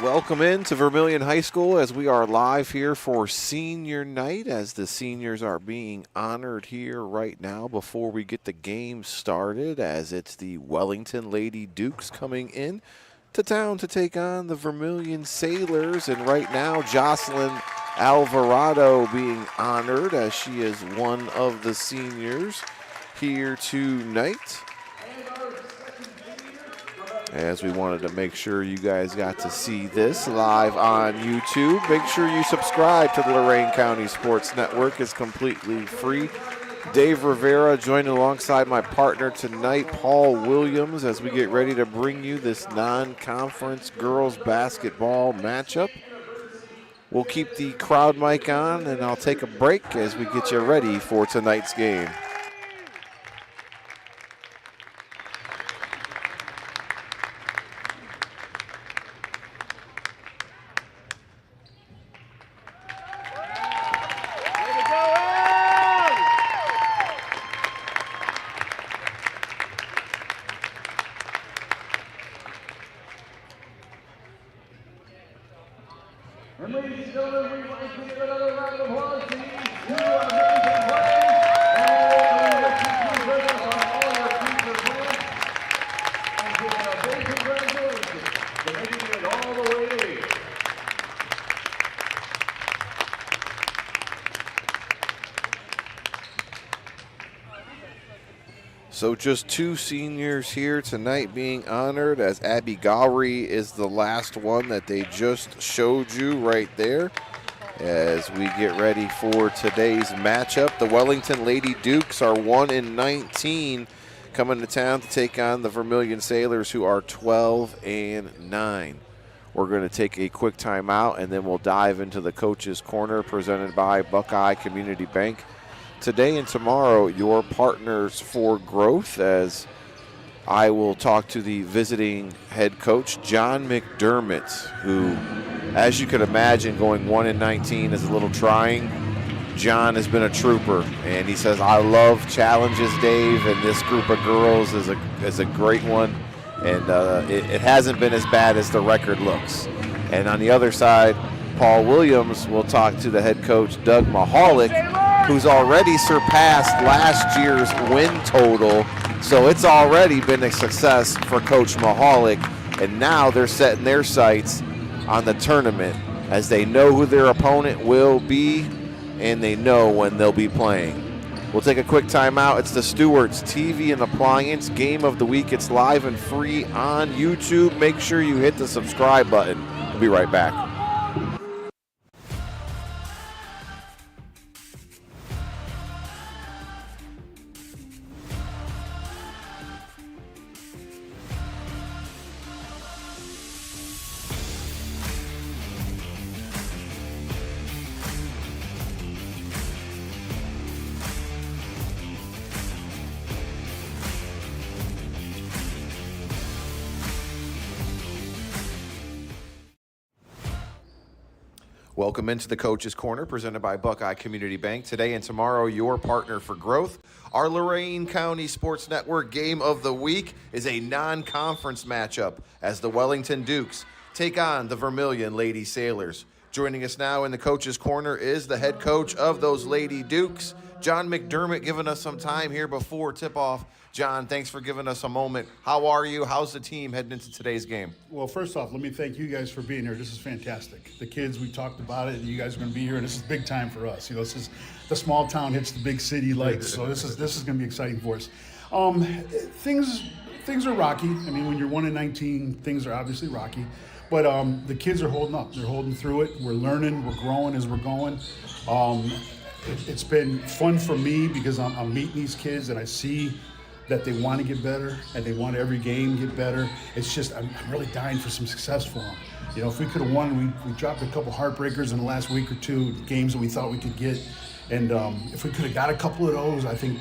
Welcome in to Vermilion High School as we are live here for senior night as the seniors are being honored here right now before we get the game started, as it's the Wellington Lady Dukes coming in to town to take on the Vermilion Sailors. And right now Jocelyn Alvarado being honored as she is one of the seniors here tonight, as we wanted to make sure you guys got to see this live on YouTube. Make sure you subscribe to the Lorain County Sports Network. It's completely free. Dave Rivera joined alongside my partner tonight, Paul Williams, as we get ready to bring you this non-conference girls basketball matchup. We'll keep the crowd mic on, and I'll take a break as we get you ready for tonight's game. And ladies and gentlemen, we'd like to give another round of applause to these two amazing players. And let's congratulate us on all our future plans. And give a big congratulations to making it all the way to here. So just two seniors here tonight being honored, as Abby Gowrie is the last one that they just showed you right there. As we get ready for today's matchup, the Wellington Lady Dukes are 1-19, coming to town to take on the Vermilion Sailors, who are 12-9. We're going to take a quick timeout, and then we'll dive into the Coach's Corner presented by Buckeye Community Bank. Today and tomorrow, your partners for growth, as I will talk to the visiting head coach, John McDermott, who, as you can imagine, going 1-19 is a little trying. John has been a trooper, and he says, I love challenges, Dave, and this group of girls is a great one, and it hasn't been as bad as the record looks. And on the other side, Paul Williams will talk to the head coach, Doug Mahalik, who's already surpassed last year's win total. So it's already been a success for Coach Mahalik, and now they're setting their sights on the tournament, as they know who their opponent will be and they know when they'll be playing. We'll take a quick timeout. It's the Stewart's TV and Appliance Game of the Week. It's live and free on YouTube. Make sure you hit the subscribe button. We'll be right back. Welcome into the Coach's Corner, presented by Buckeye Community Bank. Today and tomorrow, your partner for growth. Our Lorain County Sports Network Game of the Week is a non-conference matchup, as the Wellington Dukes take on the Vermilion Lady Sailors. Joining us now in the Coach's Corner is the head coach of those Lady Dukes, John McDermott, giving us some time here before tip-off. John, thanks for giving us a moment. How are you? How's the team heading into today's game? Well, first off, let me thank you guys for being here. This is fantastic. The kids, we talked about it, and you guys are going to be here, and this is big time for us. You know, this is the small town hits the big city lights, so this is going to be exciting for us. Things are rocky. I mean, when you're 1-19, things are obviously rocky, but the kids are holding up. They're holding through it. We're learning. We're growing as we're going. It's been fun for me because I'm meeting these kids, and I see that they want to get better and they want every game to get better. It's just, I'm really dying for some success for them. You know, if we could have won, we dropped a couple heartbreakers in the last week or two, games that we thought we could get. And if we could have got a couple of those, I think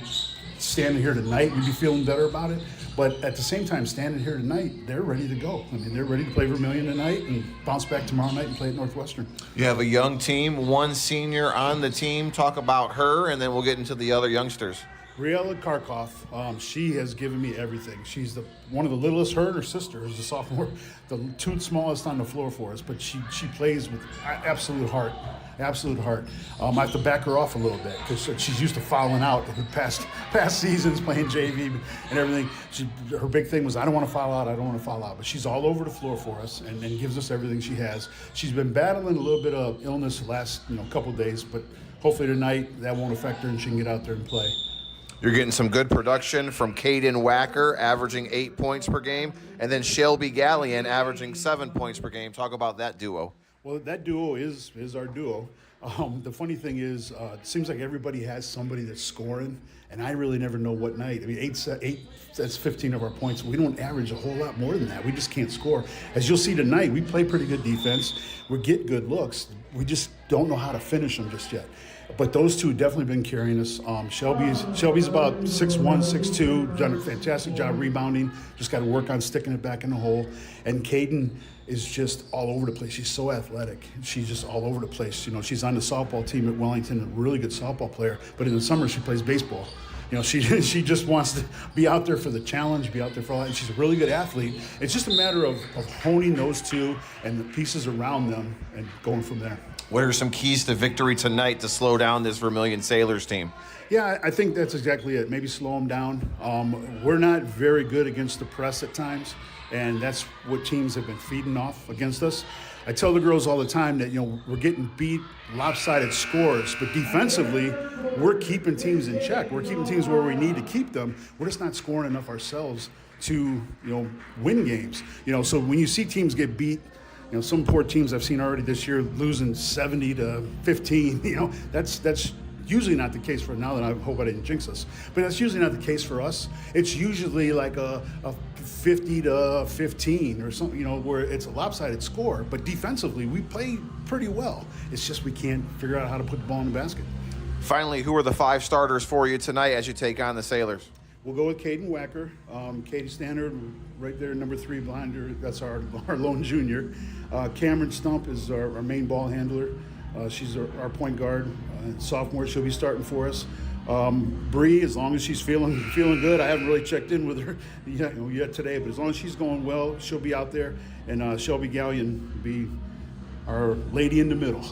standing here tonight, we'd be feeling better about it. But at the same time, standing here tonight, they're ready to go. I mean, they're ready to play Vermilion tonight and bounce back tomorrow night and play at Northwestern. You have a young team, one senior on the team. Talk about her, and then we'll get into the other youngsters. Briella Karkoff, she has given me everything. She's one of the littlest. Her and her sister is a sophomore, the two smallest on the floor for us. But she plays with absolute heart. Absolute heart. I have to back her off a little bit because she's used to fouling out in past seasons playing JV and everything. Her big thing was, I don't want to foul out. I don't want to foul out. But she's all over the floor for us and gives us everything she has. She's been battling a little bit of illness the last couple days, but hopefully tonight that won't affect her and she can get out there and play. You're getting some good production from Caden Wacker, averaging 8 points per game, and then Shelby Gallion averaging 7 points per game. Talk about that duo. Well, that duo is our duo. The funny thing is, it seems like everybody has somebody that's scoring, and I really never know what night. I mean, eight that's 15 of our points. We don't average a whole lot more than that. We just can't score. As you'll see tonight, we play pretty good defense. We get good looks. We just don't know how to finish them just yet. But those two definitely been carrying us. Shelby's about 6'1", 6'2", done a fantastic job rebounding. Just got to work on sticking it back in the hole. And Caden is just all over the place. She's so athletic. She's just all over the place. She's on the softball team at Wellington, a really good softball player. But in the summer, she plays baseball. She just wants to be out there for the challenge, be out there for all that. And she's a really good athlete. It's just a matter of honing those two and the pieces around them and going from there. What are some keys to victory tonight to slow down this Vermilion Sailors team? Yeah, I think that's exactly it. Maybe slow them down. We're not very good against the press at times, and that's what teams have been feeding off against us. I tell the girls all the time that, we're getting beat lopsided scores, but defensively, we're keeping teams in check. We're keeping teams where we need to keep them. We're just not scoring enough ourselves to, win games. So when you see teams get beat, some poor teams I've seen already this year losing 70-15, that's usually not the case for now. That I hope I didn't jinx us, but that's usually not the case for us. It's usually like a 50-15 or something, where it's a lopsided score. But defensively, we play pretty well. It's just we can't figure out how to put the ball in the basket. Finally, who are the 5 starters for you tonight as you take on the Sailors? We'll go with Caden Wacker. Katie Standard, right there, number 3 behind her. That's our lone junior. Cameron Stump is our main ball handler. She's our point guard. Sophomore, she'll be starting for us. Bree, as long as she's feeling good. I haven't really checked in with her yet today, but as long as she's going well, she'll be out there. And Shelby Gallion will be our lady in the middle.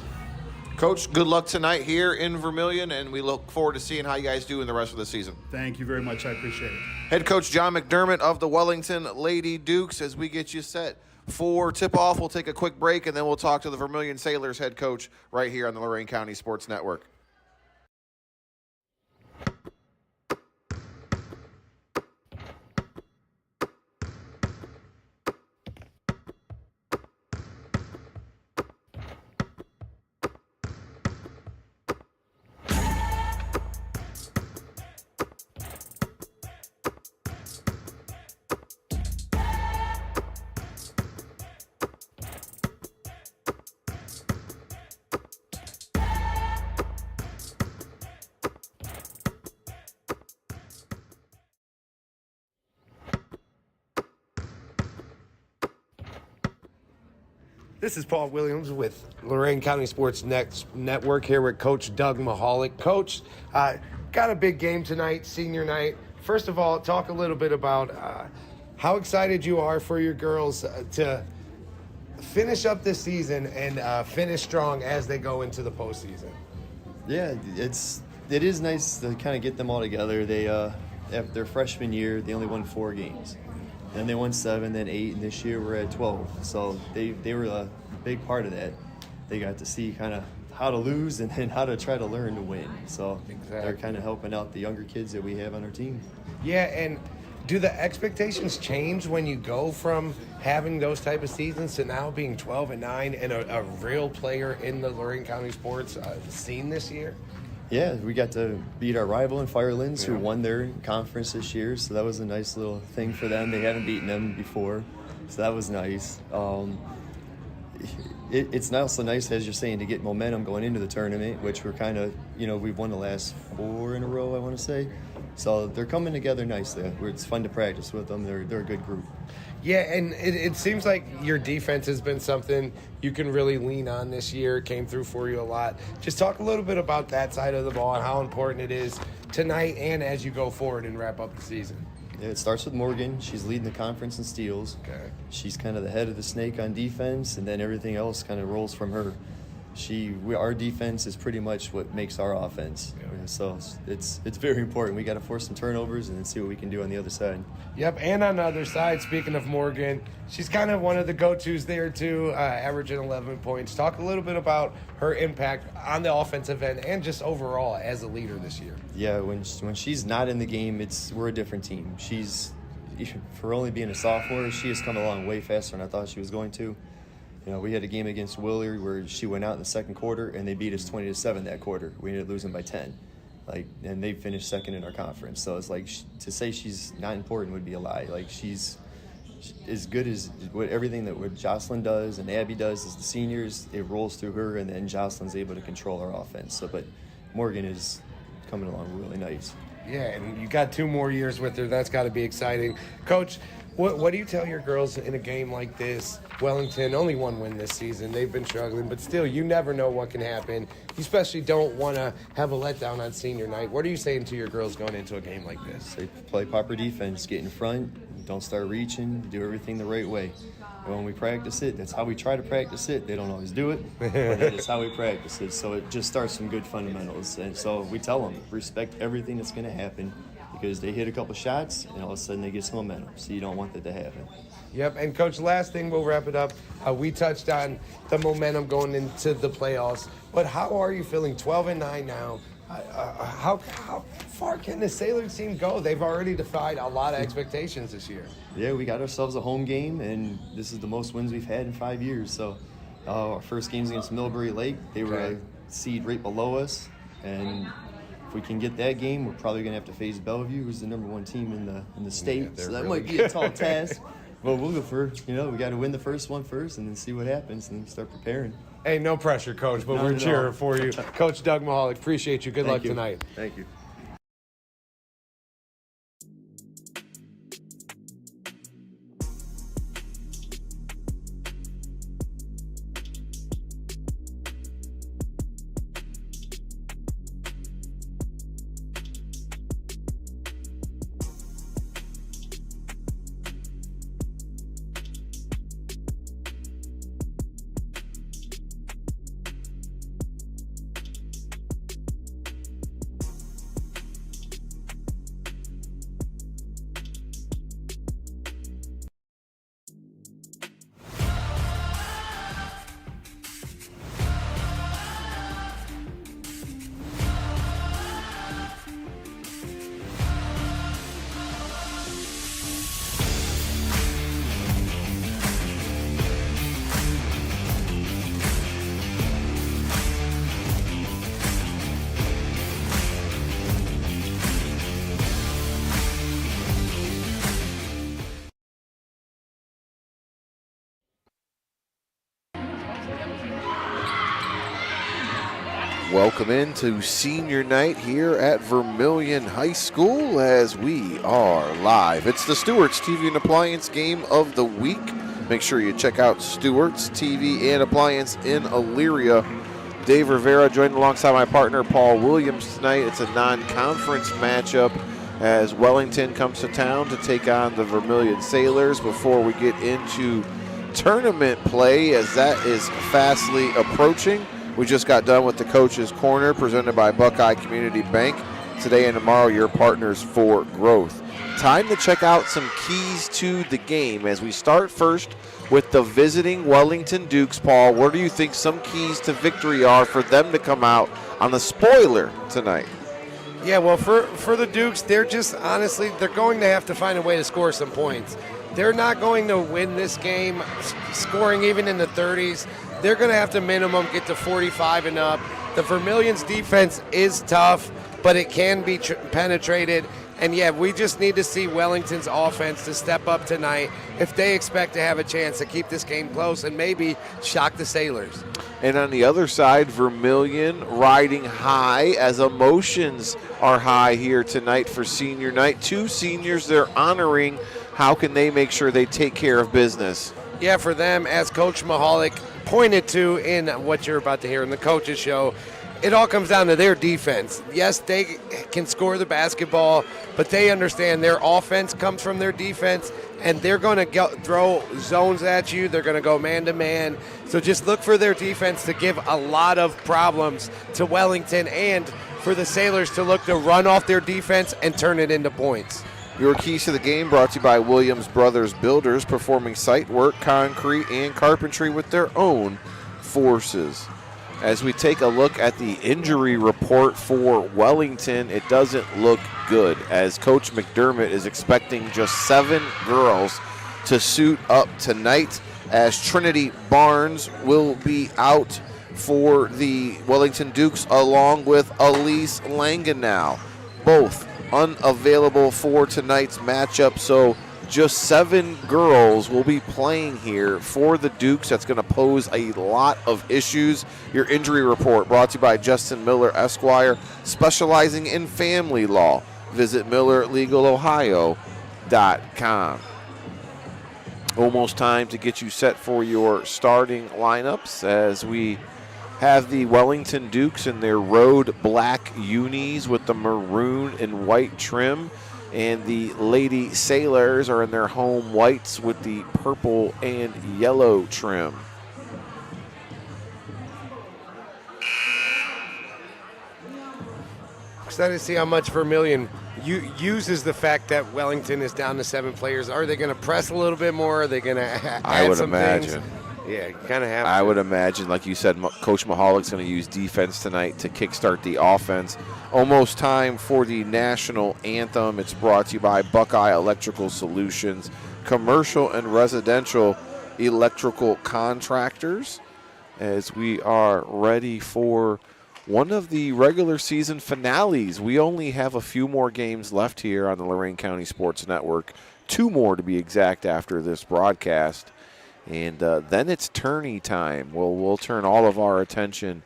Coach, good luck tonight here in Vermilion, and we look forward to seeing how you guys do in the rest of the season. Thank you very much. I appreciate it. Head coach John McDermott of the Wellington Lady Dukes as we get you set for tip-off. We'll take a quick break, and then we'll talk to the Vermilion Sailors head coach right here on the Lorain County Sports Network. This is Paul Williams with Lorain County Sports Network here with Coach Doug Mahalik. Coach, got a big game tonight, senior night. First of all, talk a little bit about how excited you are for your girls to finish up this season and finish strong as they go into the postseason. Yeah, it is nice to kind of get them all together. They after their freshman year, they only won 4 games. Then they won 7, then 8, and this year we're at 12. So they were a big part of that. They got to see kind of how to lose and then how to try to learn to win. So They're kind of helping out the younger kids that we have on our team. Yeah, and do the expectations change when you go from having those type of seasons to now being 12-9 and a real player in the Lorain County sports scene this year? Yeah, we got to beat our rival in Firelands, who won their conference this year. So that was a nice little thing for them. They haven't beaten them before, so that was nice. It's also nice, as you're saying, to get momentum going into the tournament, which we're kind of, we've won the last 4 in a row, I want to say. So they're coming together nicely. It's fun to practice with them. They're a good group. Yeah, and it seems like your defense has been something you can really lean on this year. It came through for you a lot. Just talk a little bit about that side of the ball and how important it is tonight and as you go forward and wrap up the season. Yeah, it starts with Morgan. She's leading the conference in steals. Okay. She's kind of the head of the snake on defense, and then everything else kind of rolls from her. Our defense is pretty much what makes our offense. Yeah. So it's very important. We got to force some turnovers and then see what we can do on the other side. Yep, and on the other side, speaking of Morgan, she's kind of one of the go-tos there too, averaging 11 points. Talk a little bit about her impact on the offensive end and just overall as a leader this year. Yeah, when she's not in the game, we're a different team. For only being a sophomore, she has come along way faster than I thought she was going to. You know, we had a game against Willard where she went out in the second quarter and they beat us 20-7 that quarter. We ended up losing by 10. And they finished second in our conference. So it's like to say she's not important would be a lie. Like she's as good as everything that what Jocelyn does and Abby does as the seniors. It rolls through her, and then Jocelyn's able to control our offense. So, but Morgan is coming along really nice. Yeah, and you got 2 more years with her. That's got to be exciting. Coach, what do you tell your girls in a game like this? Wellington, only 1 win this season. They've been struggling, but still, you never know what can happen. You especially don't want to have a letdown on senior night. What are you saying to your girls going into a game like this? They play proper defense, get in front, don't start reaching, do everything the right way. And when we practice it, that's how we try to practice it. They don't always do it, but that's how we practice it. So it just starts some good fundamentals. And so we tell them, respect everything that's going to happen, because they hit a couple shots and all of a sudden they get some momentum. So you don't want that to happen. Yep, and Coach, last thing, we'll wrap it up. We touched on the momentum going into the playoffs, but how are you feeling? 12-9 now. How far can the Sailors team go? They've already defied a lot of expectations this year. Yeah, we got ourselves a home game, and this is the most wins we've had in 5 years. So our first game's against Millbury Lake. They were a seed right below us, and if we can get that game, we're probably going to have to face Bellevue, who's the #1 team in the state. Yeah, so that really might be a tall task. But we'll go for, we got to win the first one first and then see what happens and then start preparing. Hey, no pressure, Coach, but Not we're at cheering all. for you. Coach Doug Mahalik, appreciate you. Good luck you. tonight. Thank you. Welcome into senior night here at Vermilion High School as we are live. It's the Stewart's TV and Appliance Game of the Week. Make sure you check out Stewart's TV and Appliance in Elyria. Dave Rivera joined alongside my partner Paul Williams tonight. It's a non-conference matchup as Wellington comes to town to take on the Vermilion Sailors before we get into tournament play as that is fastly approaching. We just got done with the Coach's Corner presented by Buckeye Community Bank. Today and tomorrow, your partners for growth. Time to check out some keys to the game as we start first with the visiting Wellington Dukes. Paul, what do you think some keys to victory are for them to come out on the spoiler tonight? Yeah, well, for the Dukes, they're just honestly, they're going to have to find a way to score some points. They're not going to win this game scoring even in the 30s. They're going to have to minimum get to 45 and up. The Vermilion's defense is tough, but it can be penetrated. And, yeah, we just need to see Wellington's offense to step up tonight if they expect to have a chance to keep this game close and maybe shock the Sailors. And on the other side, Vermilion riding high as emotions are high here tonight for senior night. 2 seniors they're honoring how can they make sure they take care of business? Yeah, for them, as Coach Mahalik pointed to in what you're about to hear in the coaches show, it all comes down to their defense. Yes, they can score the basketball, but they understand their offense comes from their defense, and they're going to throw zones at you. They're going to go man-to-man. So just look for their defense to give a lot of problems to Wellington, and for the Sailors to look to run off their defense and turn it into points. Your keys to the game brought to you by Williams Brothers Builders, performing site work, concrete, and carpentry with their own forces. As we take a look at the injury report for Wellington, it doesn't look good, as Coach McDermott is expecting just 7 girls to suit up tonight, as Trinity Barnes will be out for the Wellington Dukes, along with Elise Langenau, both unavailable for tonight's matchup. So just 7 girls will be playing here for the Dukes. That's going to pose a lot of issues. Your injury report brought to you by Justin Miller, Esquire, specializing in family law. Visit MillerLegalOhio.com. Almost time to get you set for your starting lineups, as we have the Wellington Dukes in their road black unis with the maroon and white trim, and the Lady Sailors are in their home whites with the purple and yellow trim. Excited to see how much Vermilion uses the fact that Wellington is down to 7 players. Are they going to press a little bit more? Are they going to add I would some imagine. things? Yeah, kind of have I to. would imagine, like you said, Coach Mahalik's going to use defense tonight to kickstart the offense. Almost time for the national anthem. It's brought to you by Buckeye Electrical Solutions, commercial and residential electrical contractors, as we are ready for one of the regular season finales. We only have a few more games left here on the Lorain County Sports Network, 2 more to be exact after this broadcast. And then it's tourney time. We'll turn all of our attention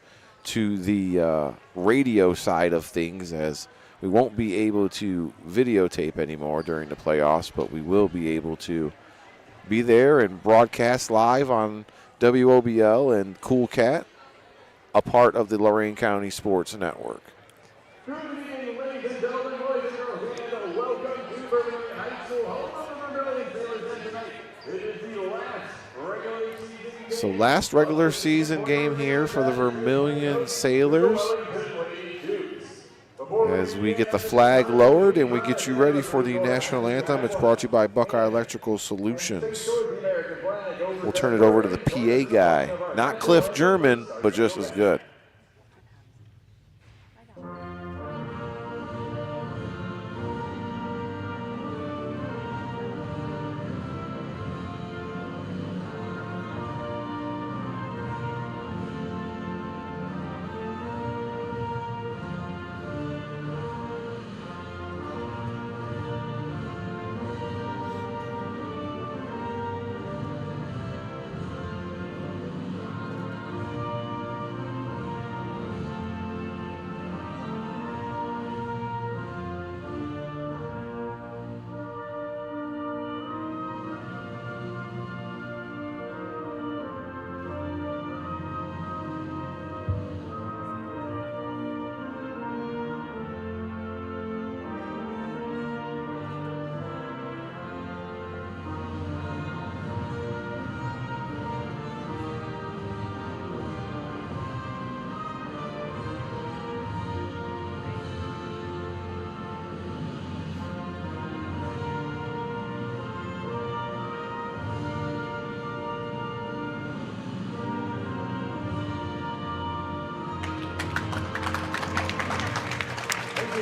to the radio side of things, as we won't be able to videotape anymore during the playoffs, but we will be able to be there and broadcast live on WOBL and Cool Cat, a part of the Lorain County Sports Network. Good evening, ladies and gentlemen, boys and girls, and welcome to Vermilion High School, home of the Vermilion Sailors. And tonight, it is the last regular season game. So last regular season game here for the Vermilion Sailors, as we get the flag lowered and we get you ready for the national anthem. It's brought to you by Buckeye Electrical Solutions. We'll turn it over to the PA guy. Not Cliff German, but just as good.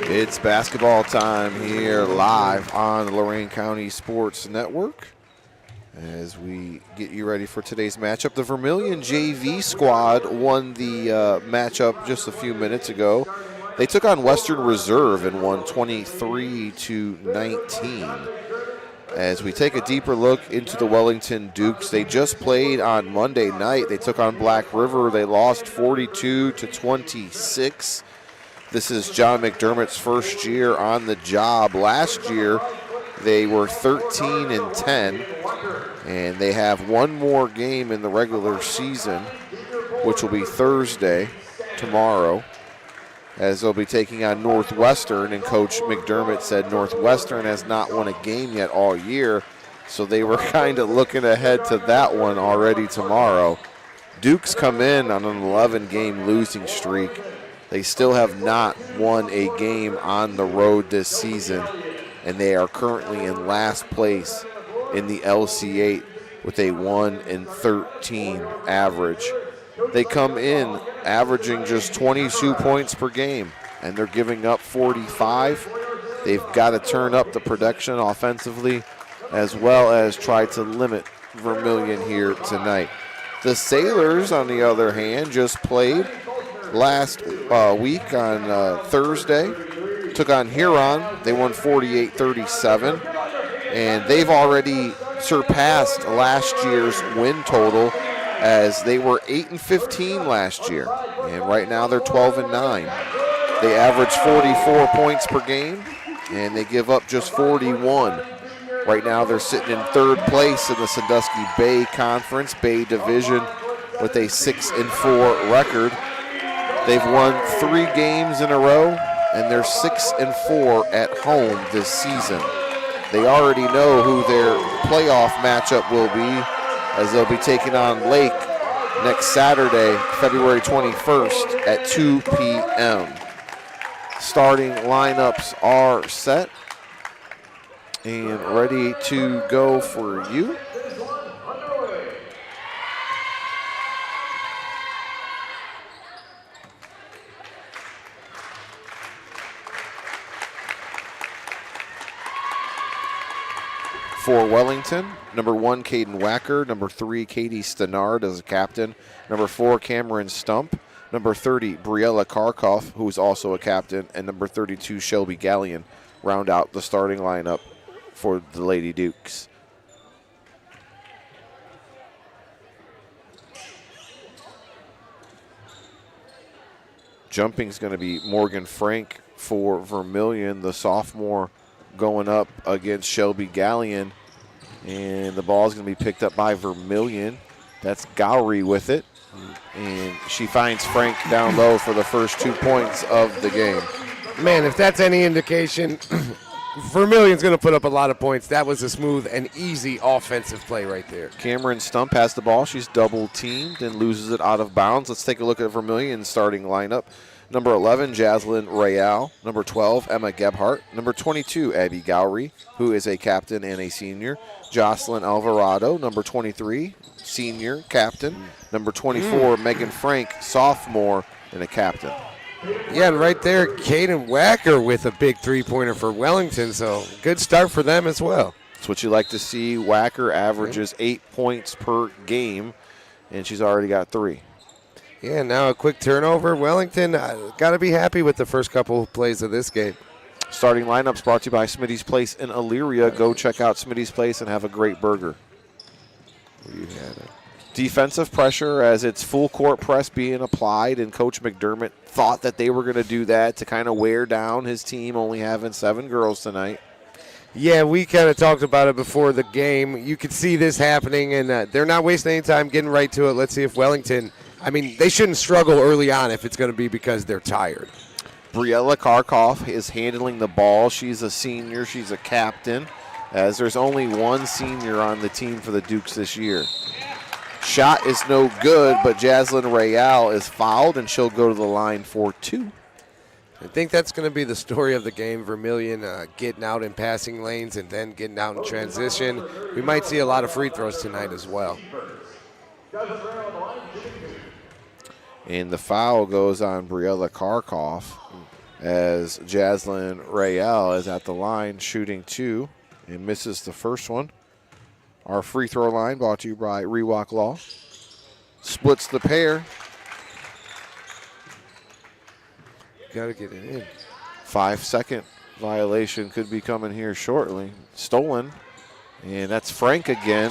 It's basketball time here live on the Lorain County Sports Network, as we get you ready for today's matchup. The Vermilion JV squad won the matchup just a few minutes ago. They took on Western Reserve and won 23-19. As we take a deeper look into the Wellington Dukes, they just played on Monday night. They took on Black River. They lost 42-26. This is John McDermott's first year on the job. Last year, They were 13-10, and they have one more game in the regular season, which will be Thursday, tomorrow, as they'll be taking on Northwestern, and Coach McDermott said Northwestern has not won a game yet all year, so they were kind of looking ahead to that one already tomorrow. Duke's come in on an 11-game losing streak. They still have not won a game on the road this season, and they are currently in last place in the LC8 with a 1-13 average. They come in averaging just 22 points per game, and they're giving up 45. They've got to turn up the production offensively, as well as try to limit Vermilion here tonight. The Sailors, on the other hand, just played last week on Thursday. Took on Huron. They won 48-37. And they've already surpassed last year's win total, as they were 8-15 last year. And right now they're 12-9. They average 44 points per game, and they give up just 41. Right now they're sitting in third place in the Sandusky Bay Conference, Bay Division, with a 6-4 record. They've won 3 games in a row, and they're 6-4 at home this season. They already know who their playoff matchup will be, as they'll be taking on Lake next Saturday, February 21st at 2 p.m. Starting lineups are set and ready to go for you. For Wellington, number 1, Caden Wacker. Number 3, Katie Stenard as a captain. Number 4, Cameron Stump. Number 30, Briella Karkoff, who is also a captain. And number 32, Shelby Gallion, round out the starting lineup for the Lady Dukes. Jumping is going to be Morgan Frank for Vermilion, the sophomore, going up against Shelby Gallion. And the ball is going to be picked up by Vermilion. That's Gowrie with it. And she finds Frank down low for the first 2 points of the game. Man, if that's any indication, Vermilion's going to put up a lot of points. That was a smooth and easy offensive play right there. Cameron Stump has the ball. She's double-teamed and loses it out of bounds. Let's take a look at Vermilion's starting lineup. Number 11, Jaslyn Rayal. Number 12, Emma Gebhart. Number 22, Abby Gowrie, who is a captain and a senior. Jocelyn Alvarado, number 23, senior captain. Number 24, Megan Frank, sophomore, and a captain. Yeah, and right there, Caden Wacker with a big three-pointer for Wellington, so good start for them as well. That's what you like to see. Wacker averages 8 points per game, and she's already got 3. Yeah, now a quick turnover. Wellington got to be happy with the first couple plays of this game. Starting lineups brought to you by Smitty's Place in Elyria. Go check out Smitty's Place and have a great burger. You had it. Defensive pressure as it's full court press being applied, and Coach McDermott thought that they were going to do that to kind of wear down his team, only having 7 girls tonight. Yeah, we kind of talked about it before the game. You could see this happening, and they're not wasting any time getting right to it. Let's see if Wellington, they shouldn't struggle early on if it's going to be because they're tired. Briella Karkoff is handling the ball. She's a senior. She's a captain, as there's only 1 senior on the team for the Dukes this year. Shot is no good, but Jaslyn Rayal is fouled, and she'll go to the line for 2. I think that's going to be the story of the game. Vermilion getting out in passing lanes and then getting out in transition. We might see a lot of free throws tonight as well. And the foul goes on Briella Karkoff, as Jaslyn Rayal is at the line shooting 2 and misses the first one. Our free throw line brought to you by Rewalk Law. Splits the pair. Got to get it in. 5-second violation could be coming here shortly. Stolen. And that's Frank again.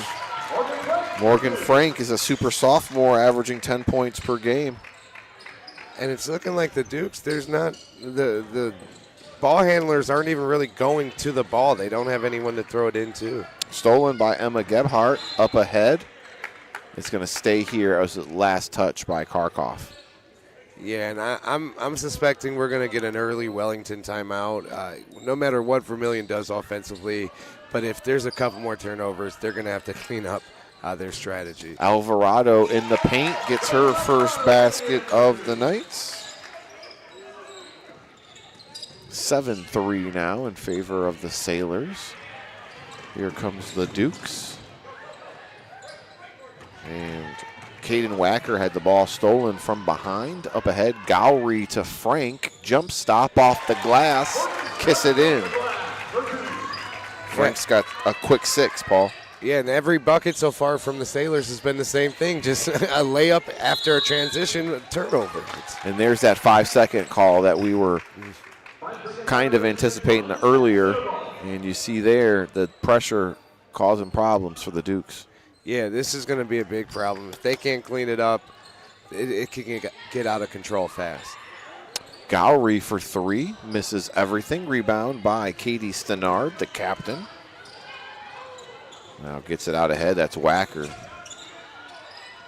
Morgan Frank is a super sophomore, averaging 10 points per game. And it's looking like the Dukes, there's not the ball handlers aren't even really going to the ball. They don't have anyone to throw it into. Stolen by Emma Gebhardt up ahead. It's going to stay here as the last touch by Karkoff. Yeah, and I'm suspecting we're going to get an early Wellington timeout, no matter what Vermilion does offensively. But if there's a couple more turnovers, they're going to have to clean up their strategy. Alvarado in the paint gets her first basket of the night. 7-3 now in favor of the Sailors. Here comes the Dukes. And Caden Wacker had the ball stolen from behind. Up ahead, Gowrie to Frank. Jump stop off the glass. Kiss it in. Frank's got a quick 6, Paul. Yeah, and every bucket so far from the Sailors has been the same thing. Just a layup after a transition turnover. And there's that 5-second call that we were kind of anticipating earlier. And you see there the pressure causing problems for the Dukes. Yeah, this is going to be a big problem. If they can't clean it up, it can get out of control fast. Gowrie for 3, misses everything. Rebound by Katie Stenard, the captain. Now gets it out ahead, that's Wacker.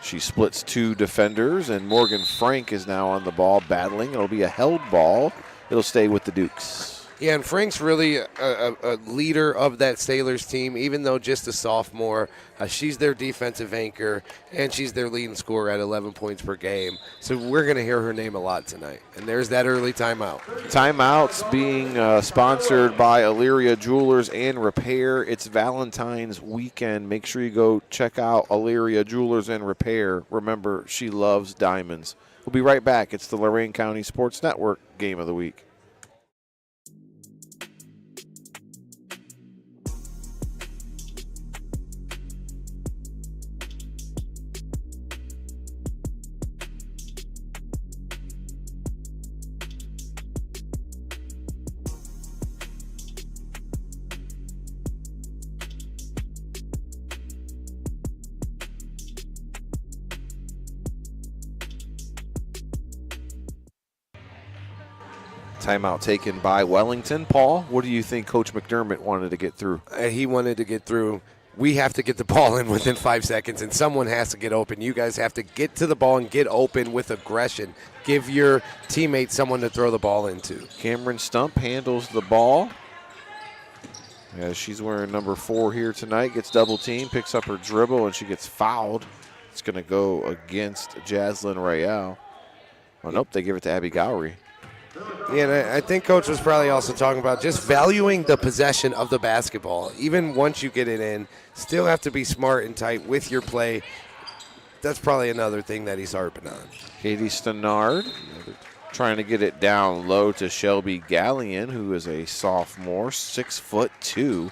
She splits 2 defenders, and Morgan Frank is now on the ball battling. It'll be a held ball. It'll stay with the Dukes. Yeah, and Frank's really a leader of that Sailors team, even though just a sophomore. She's their defensive anchor, and she's their leading scorer at 11 points per game. So we're going to hear her name a lot tonight. And there's that early timeout. Timeouts being sponsored by Elyria Jewelers and Repair. It's Valentine's weekend. Make sure you go check out Elyria Jewelers and Repair. Remember, she loves diamonds. We'll be right back. It's the Lorain County Sports Network Game of the Week. Timeout taken by Wellington. Paul, what do you think Coach McDermott wanted to get through? He wanted to get through. We have to get the ball in within 5 seconds, and someone has to get open. You guys have to get to the ball and get open with aggression. Give your teammates someone to throw the ball into. Cameron Stump handles the ball. As she's wearing number 4 here tonight, gets double teamed, picks up her dribble, and she gets fouled. It's going to go against Jaslyn Royale. Oh, nope, they give it to Abby Gowrie. Yeah, and I think Coach was probably also talking about just valuing the possession of the basketball. Even once you get it in, still have to be smart and tight with your play. That's probably another thing that he's harping on. Katie Stenard trying to get it down low to Shelby Gallion, who is a sophomore, 6'2",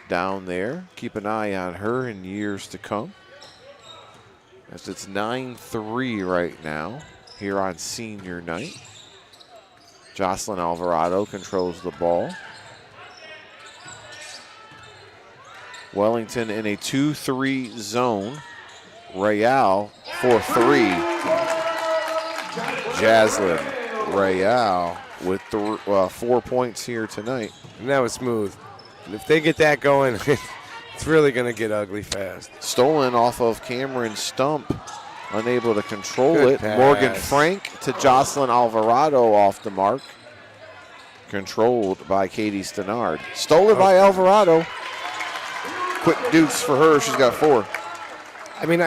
down there. Keep an eye on her in years to come. As it's 9-3 right now here on senior night. Jocelyn Alvarado controls the ball. Wellington in a 2-3 zone. Royale for 3. Jaslyn Royale with 4 points here tonight. And that was smooth. And if they get that going, it's really going to get ugly fast. Stolen off of Cameron Stump. Unable to control Good it. pass. Morgan Frank to Jocelyn Alvarado off the mark. Controlled by Katie Stenard. Stolen by Alvarado. Quick deuce for her. She's got 4. I mean,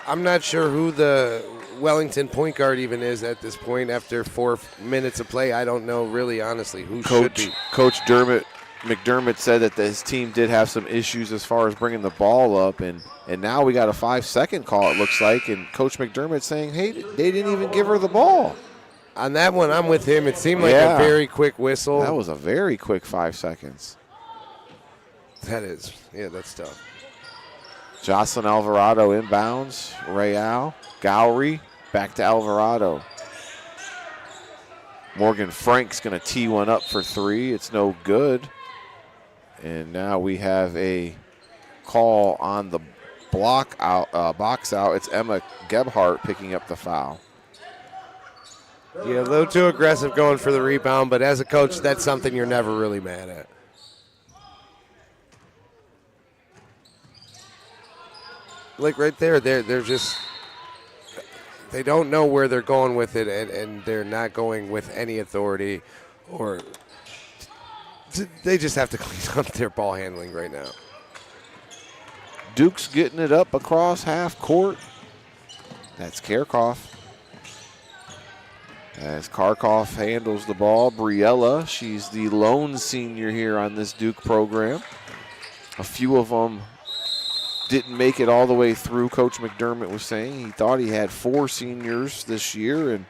I'm not sure who the Wellington point guard even is at this point after 4 minutes of play. I don't know really, honestly, who should be. Coach McDermott said that his team did have some issues as far as bringing the ball up, and now we got a 5-second call, it looks like, and Coach McDermott saying, hey, they didn't even give her the ball. On that one, I'm with him. It seemed like a very quick whistle. That was a very quick 5 seconds. That is. Yeah, that's tough. Jocelyn Alvarado inbounds. Royale. Gowrie. Back to Alvarado. Morgan Frank's going to tee one up for 3. It's no good. And now we have a call on the box out. It's Emma Gebhardt picking up the foul. Yeah, a little too aggressive going for the rebound, but as a coach, that's something you're never really mad at. Like right there, they're just – they don't know where they're going with it, and they're not going with any authority, or they just have to clean up their ball handling right now. Duke's getting it up across half court. That's Karkoff. As Karkoff handles the ball, Briella, she's the lone senior here on this Duke program. A few of them didn't make it all the way through. Coach McDermott was saying he thought he had 4 seniors this year, and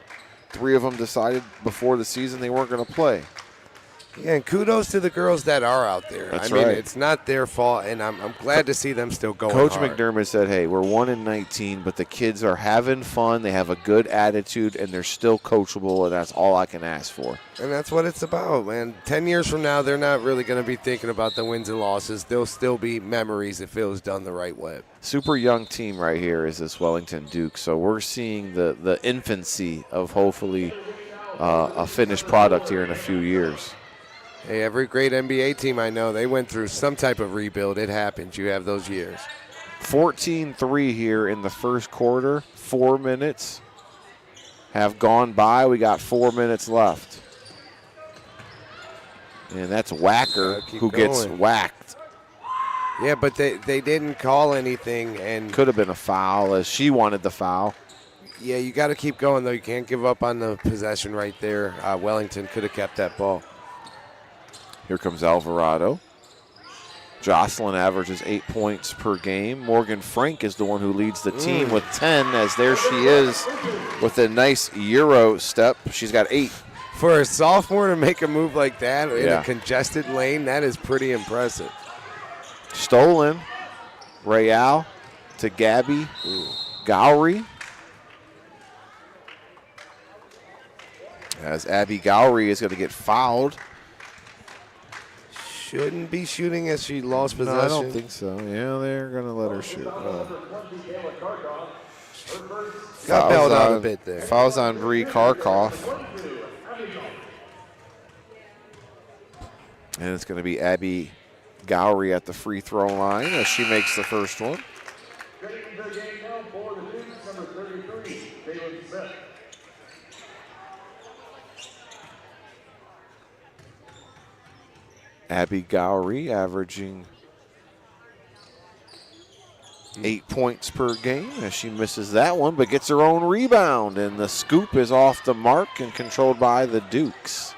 3 of them decided before the season they weren't going to play. Yeah, and kudos to the girls that are out there. That's I mean, right. It's not their fault, and I'm glad to see them still going Coach hard. McDermott said, hey, we're 1-19, but the kids are having fun. They have a good attitude, and they're still coachable, and that's all I can ask for. And that's what it's about, man. 10 years from now, they're not really going to be thinking about the wins and losses. They'll still be memories if it was done the right way. Super young team right here is this Wellington Duke, so we're seeing the infancy of hopefully a finished product here in a few years. Hey, every great NBA team I know, they went through some type of rebuild. It happens. You have those years. 14-3 here in the first quarter. 4 minutes have gone by. We got 4 minutes left. And that's Wacker who gets whacked. Yeah, but they didn't call anything. And could have been a foul as she wanted the foul. Yeah, you got to keep going, though. You can't give up on the possession right there. Wellington could have kept that ball. Here comes Alvarado. Jocelyn averages 8 points per game. Morgan Frank is the one who leads the team with 10, as there she is with a nice Euro step. She's got 8. For a sophomore to make a move like that in a congested lane, that is pretty impressive. Stolen. Real to Gabby Gowrie. As Abby Gowrie is going to get fouled. Shouldn't be shooting as she lost possession. No, I don't think so. Yeah, they're going to let her shoot. Got bailed out a bit there. Fouls on Bree Karkoff. And it's going to be Abby Gowrie at the free throw line as she makes the first one. Abby Gowrie averaging 8 points per game as she misses that one, but gets her own rebound. And the scoop is off the mark and controlled by the Dukes.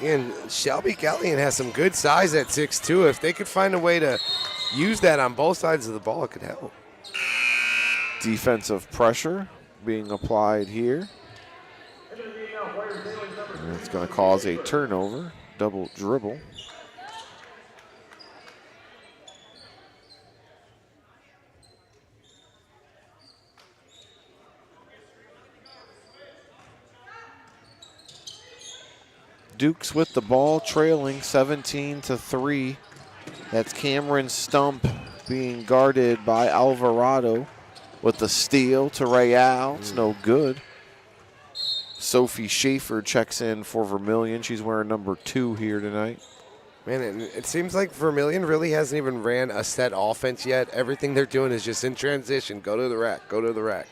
And Shelby Gallion has some good size at 6'2". If they could find a way to use that on both sides of the ball, it could help. Defensive pressure being applied here. And it's going to cause a turnover. Double dribble. Dukes with the ball, trailing 17-3. That's Cameron Stump being guarded by Alvarado with the steal to Real. It's no good. Sophie Schaefer checks in for Vermilion. She's wearing number 2 here tonight. Man, it seems like Vermilion really hasn't even ran a set offense yet. Everything they're doing is just in transition. Go to the rack, go to the rack.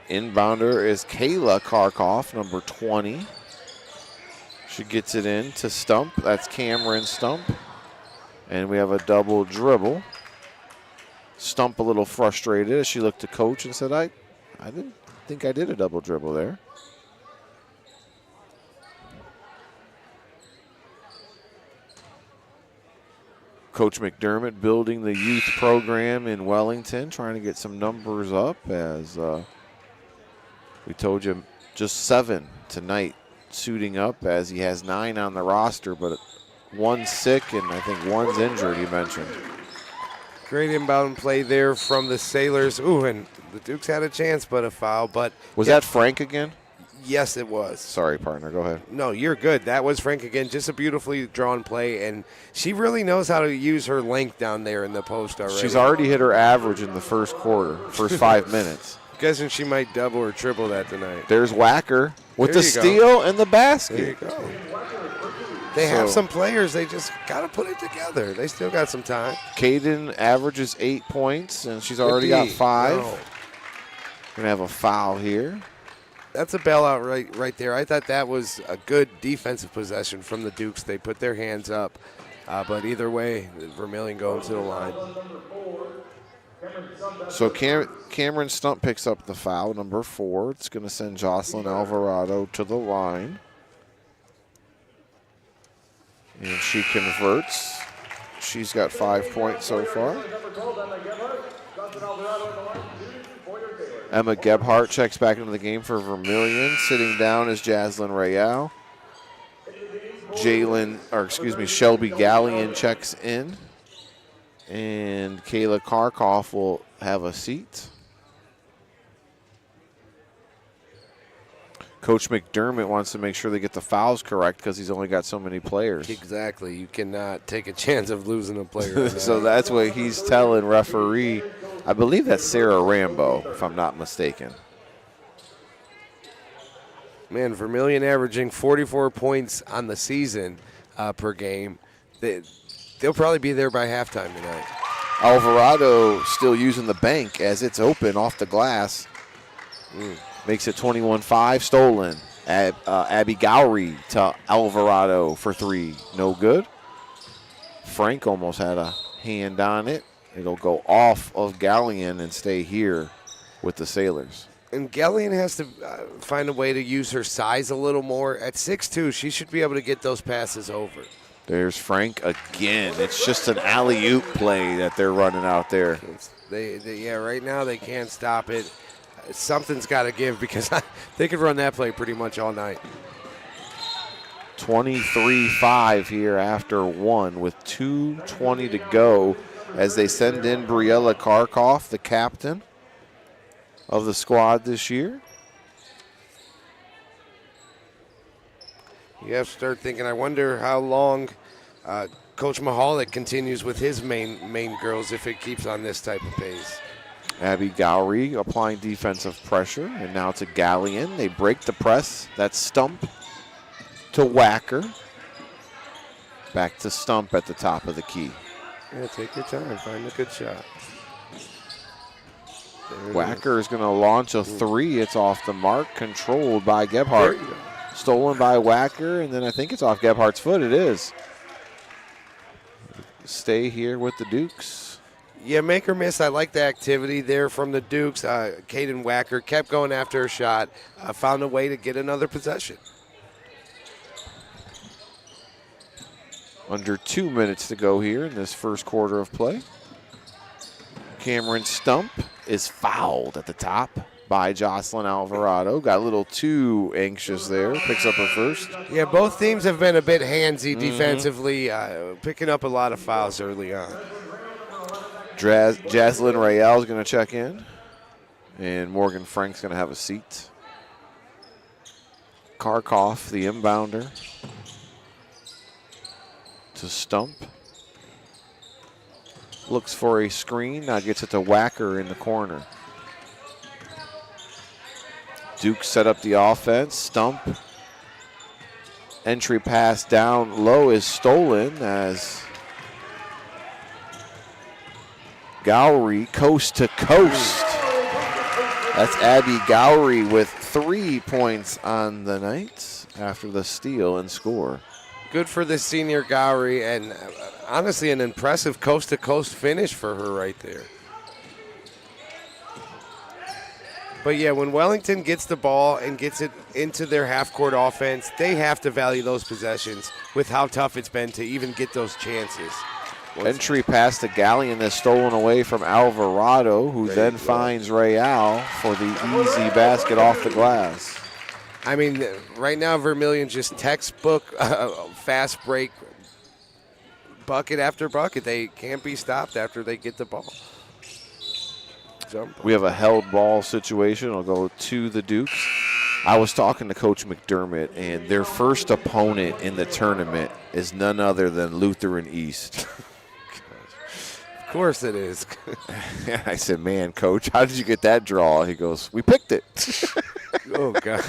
Inbounder is Kayla Karkoff, number 20. She gets it in to Stump. That's Cameron Stump. And we have a double dribble. Stump a little frustrated as she looked to coach and said, I didn't think I did a double dribble there. Coach McDermott building the youth program in Wellington, trying to get some numbers up as we told you, just 7 tonight suiting up as he has 9 on the roster, but 1's sick and I think 1's injured, he mentioned. Great inbound play there from the Sailors. Ooh, and the Dukes had a chance, but a foul. But was that Frank again? Yes, it was. Sorry, partner. Go ahead. No, you're good. That was Frank again. Just a beautifully drawn play, and she really knows how to use her length down there in the post already. She's already hit her average in the first quarter, first 5 minutes. guessing she might double or triple that tonight. There's Wacker with There the you go. steal and the There basket. you go. They have So- some players. They just got to put it together. They still got some time. Caden averages 8 points, and she's already got Good D. 5. No. Gonna have a foul here. That's a bailout right there. I thought that was a good defensive possession from the Dukes. They put their hands up. But either way, Vermilion going to the line. So Cameron Stump picks up the foul, number 4. It's going to send Jocelyn Alvarado to the line. And she converts. She's got 5 points so far. Emma Gebhardt checks back into the game for Vermilion. Sitting down is Jaslyn Rayal. Shelby Gallion checks in. And Kayla Karkoff will have a seat. Coach McDermott wants to make sure they get the fouls correct because he's only got so many players. Exactly. You cannot take a chance of losing a player. So that's what he's telling referee. I believe that's Sarah Rambo, if I'm not mistaken. Man, Vermilion averaging 44 points on the season per game. They'll probably be there by halftime tonight. Alvarado still using the bank as it's open off the glass. Makes it 21-5, stolen. Abby Gowrie to Alvarado for 3. No good. Frank almost had a hand on it. It'll go off of Gallion and stay here with the Sailors. And Gallion has to find a way to use her size a little more. At 6'2", she should be able to get those passes over. There's Frank again. It's just an alley-oop play that they're running out there. Right now they can't stop it. Something's got to give because they could run that play pretty much all night. 23-5 here after 1 with 2:20 to go as they send in Briella Karkoff, the captain of the squad this year. You have to start thinking, I wonder how long Coach Mahalik continues with his main girls if it keeps on this type of pace. Abby Gowrie applying defensive pressure, and now to Gallion. They break the press. That's Stump to Wacker. Back to Stump at the top of the key. Yeah, take your time. Find a good shot. Wacker is going to launch a 3. It's off the mark, controlled by Gebhardt. There you go. Stolen by Wacker, and then I think it's off Gebhardt's foot. It is. Stay here with the Dukes. Yeah, make or miss. I like the activity there from the Dukes. Caden Wacker kept going after her shot, found a way to get another possession. Under 2 minutes to go here in this first quarter of play. Cameron Stump is fouled at the top by Jocelyn Alvarado. Got a little too anxious there. Picks up her first. Yeah, both teams have been a bit handsy defensively, picking up a lot of fouls early on. Jaslyn Rayal is going to check in. And Morgan Frank's going to have a seat. Karkoff, the inbounder. To Stump. Looks for a screen. Now gets it to Wacker in the corner. Duke set up the offense. Stump. Entry pass down low is stolen as Gowrie coast to coast. That's Abby Gowrie with 3 points on the night after the steal and score. Good for the senior Gowrie, and honestly an impressive coast-to-coast finish for her right there. But yeah, when Wellington gets the ball and gets it into their half-court offense, they have to value those possessions with how tough it's been to even get those chances. Entry pass to Gallion that's stolen away from Alvarado, who then finds Rayal for the easy basket off the glass. I mean, right now Vermilion just textbook fast break, bucket after bucket. They can't be stopped after they get the ball. We have a held ball situation. It'll go to the Dukes. I was talking to Coach McDermott, and their first opponent in the tournament is none other than Lutheran East. Of course it is. I said, man, Coach, how did you get that draw? He goes, we picked it. Oh, God.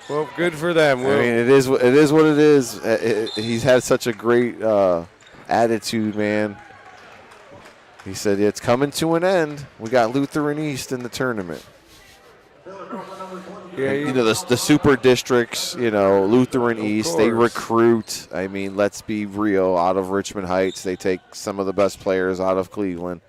Well, good for them. I mean, it is what it is. He's had such a great attitude, man. He said, it's coming to an end. We got Lutheran East in the tournament. Yeah, You know, the super districts, you know, Lutheran East, they course. recruit. I mean, let's be real, out of Richmond Heights, they take some of the best players out of Cleveland.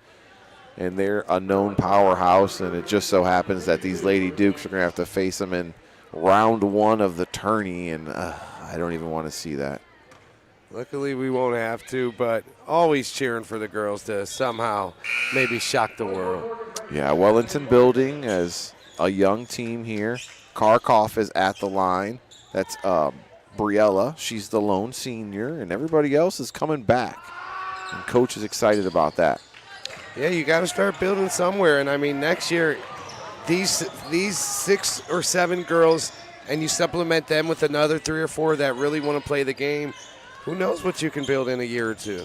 And they're a known powerhouse, and it just so happens that these Lady Dukes are going to have to face them in round 1 of the tourney, and I don't even want to see that. Luckily, we won't have to, but always cheering for the girls to somehow maybe shock the world. Yeah, Wellington building as a young team here. Karkoff is at the line. That's Briella. She's the lone senior, and everybody else is coming back. And Coach is excited about that. Yeah, you got to start building somewhere. And, I mean, next year, these 6 or 7 girls, and you supplement them with another 3 or 4 that really want to play the game, who knows what you can build in a year or 2.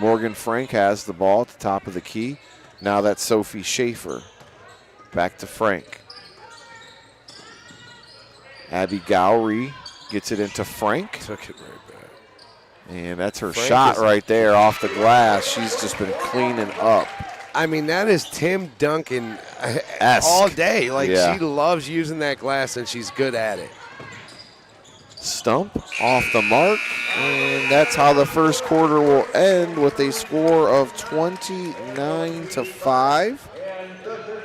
Morgan Frank has the ball at the top of the key. Now that's Sophie Schaefer. Back to Frank. Abby Gowrie gets it into Frank. Took it right back. And that's her Frank shot is- right there off the glass. She's just been cleaning up. I mean, that is Tim Duncan Esque. all day. Like, Yeah. she loves using that glass, and she's good at it. Stump off the mark. And that's how the first quarter will end with a score of 29-5.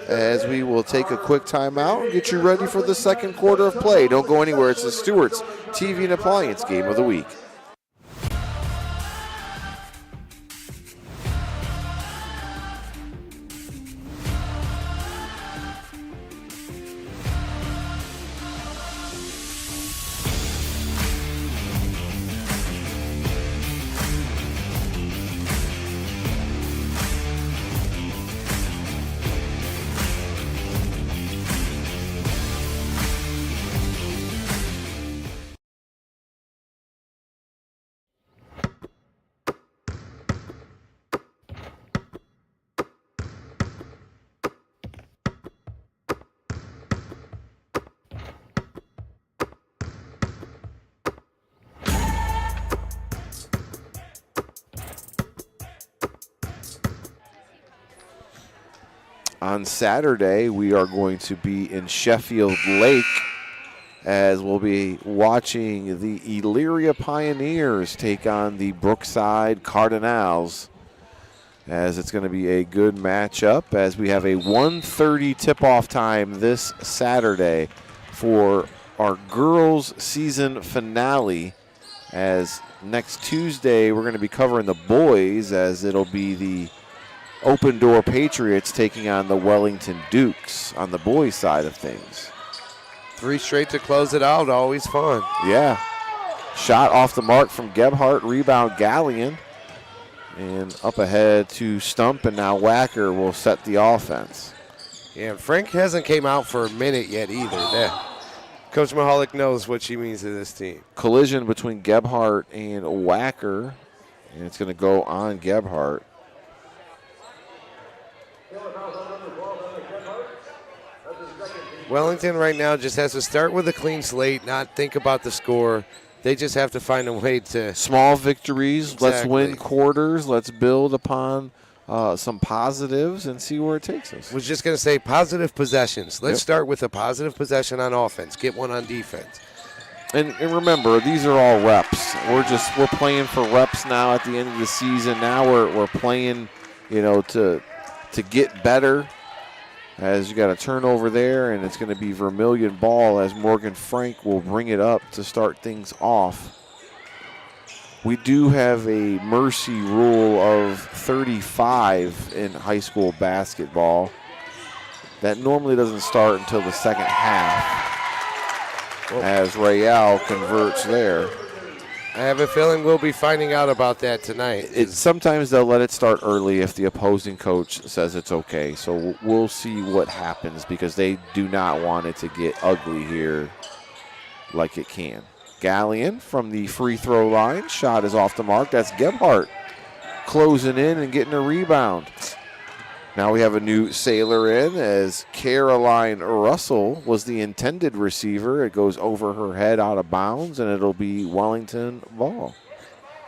As we will take a quick timeout and get you ready for the second quarter of play. Don't go anywhere. It's the Stewart's TV and Appliance Game of the Week. On Saturday, we are going to be in Sheffield Lake as we'll be watching the Elyria Pioneers take on the Brookside Cardinals, as it's going to be a good matchup as we have a 1:30 tip-off time this Saturday for our girls season finale, as next Tuesday we're going to be covering the boys as it'll be the Open Door Patriots taking on the Wellington Dukes on the boys' side of things. 3 straight to close it out, always fun. Yeah. Shot off the mark from Gebhardt, rebound Gallion. And up ahead to Stump, and now Wacker will set the offense. Yeah, Frank hasn't came out for a minute yet either. Coach Mahalik knows what she means to this team. Collision between Gebhardt and Wacker, and it's going to go on Gebhardt. Wellington right now just has to start with a clean slate, not think about the score. They just have to find a way to. Small victories. Let's Exactly. win quarters. Let's build upon some positives and see where it takes us. Was just going to say positive possessions. Let's Yep. start with a positive possession on offense. Get one on defense. And remember, these are all reps. We're playing for reps now at the end of the season. Now we're playing, to get better. As you got a turnover there, and it's going to be Vermilion ball as Morgan Frank will bring it up to start things off. We do have a mercy rule of 35 in high school basketball. That normally doesn't start until the second half, as Real converts there. I have a feeling we'll be finding out about that tonight. Sometimes they'll let it start early if the opposing coach says it's okay. So we'll see what happens, because they do not want it to get ugly here like it can. Gallion from the free throw line. Shot is off the mark. That's Gebhardt closing in and getting a rebound. Now we have a new sailor in as Caroline Russell was the intended receiver. It goes over her head out of bounds, and it'll be Wellington ball.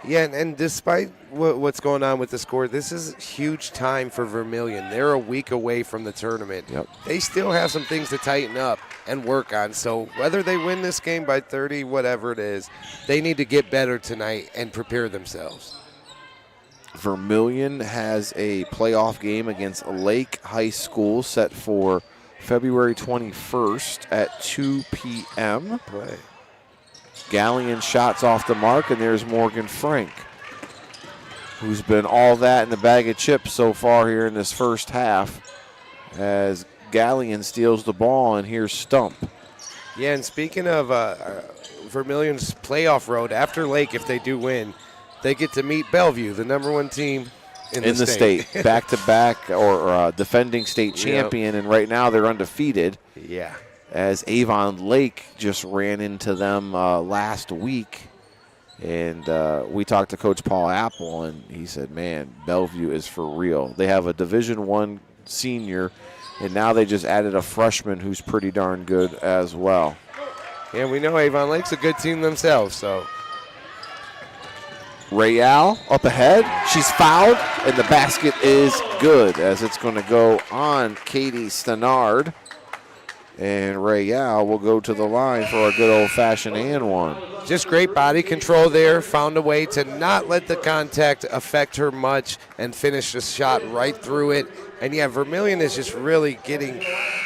Yeah, and despite what's going on with the score, this is huge time for Vermilion. They're a week away from the tournament. Yep. They still have some things to tighten up and work on. So whether they win this game by 30, whatever it is, they need to get better tonight and prepare themselves. Vermilion has a playoff game against Lake High School set for February 21st at 2 p.m. Play. Galleon shots off the mark, and there's Morgan Frank, who's been all that in the bag of chips so far here in this first half, as Galleon steals the ball, and here's Stump. Yeah, and speaking of Vermilion's playoff road, after Lake, if they do win, they get to meet Bellevue, the number one team in the state. Back-to-back or defending state champion, and right now they're undefeated. Yeah. As Avon Lake just ran into them last week. And we talked to Coach Paul Apple, and he said, man, Bellevue is for real. They have a Division I senior, and now they just added a freshman who's pretty darn good as well. Yeah, we know Avon Lake's a good team themselves, so. Rayal up ahead. She's fouled, and the basket is good as it's going to go on Katie Stenard. And Rayal will go to the line for a good old-fashioned and one. Just great body control there. Found a way to not let the contact affect her much and finish the shot right through it. And, yeah, Vermilion is just really getting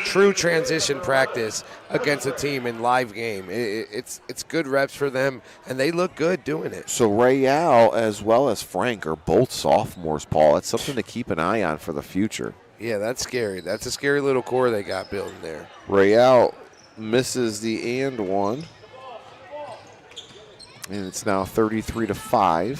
true transition practice against a team in live game. It's good reps for them, and they look good doing it. So Rayal as well as Frank are both sophomores, Paul. That's something to keep an eye on for the future. Yeah, that's scary. That's a scary little core they got building there. Rayal misses the and one. And it's now 33-5.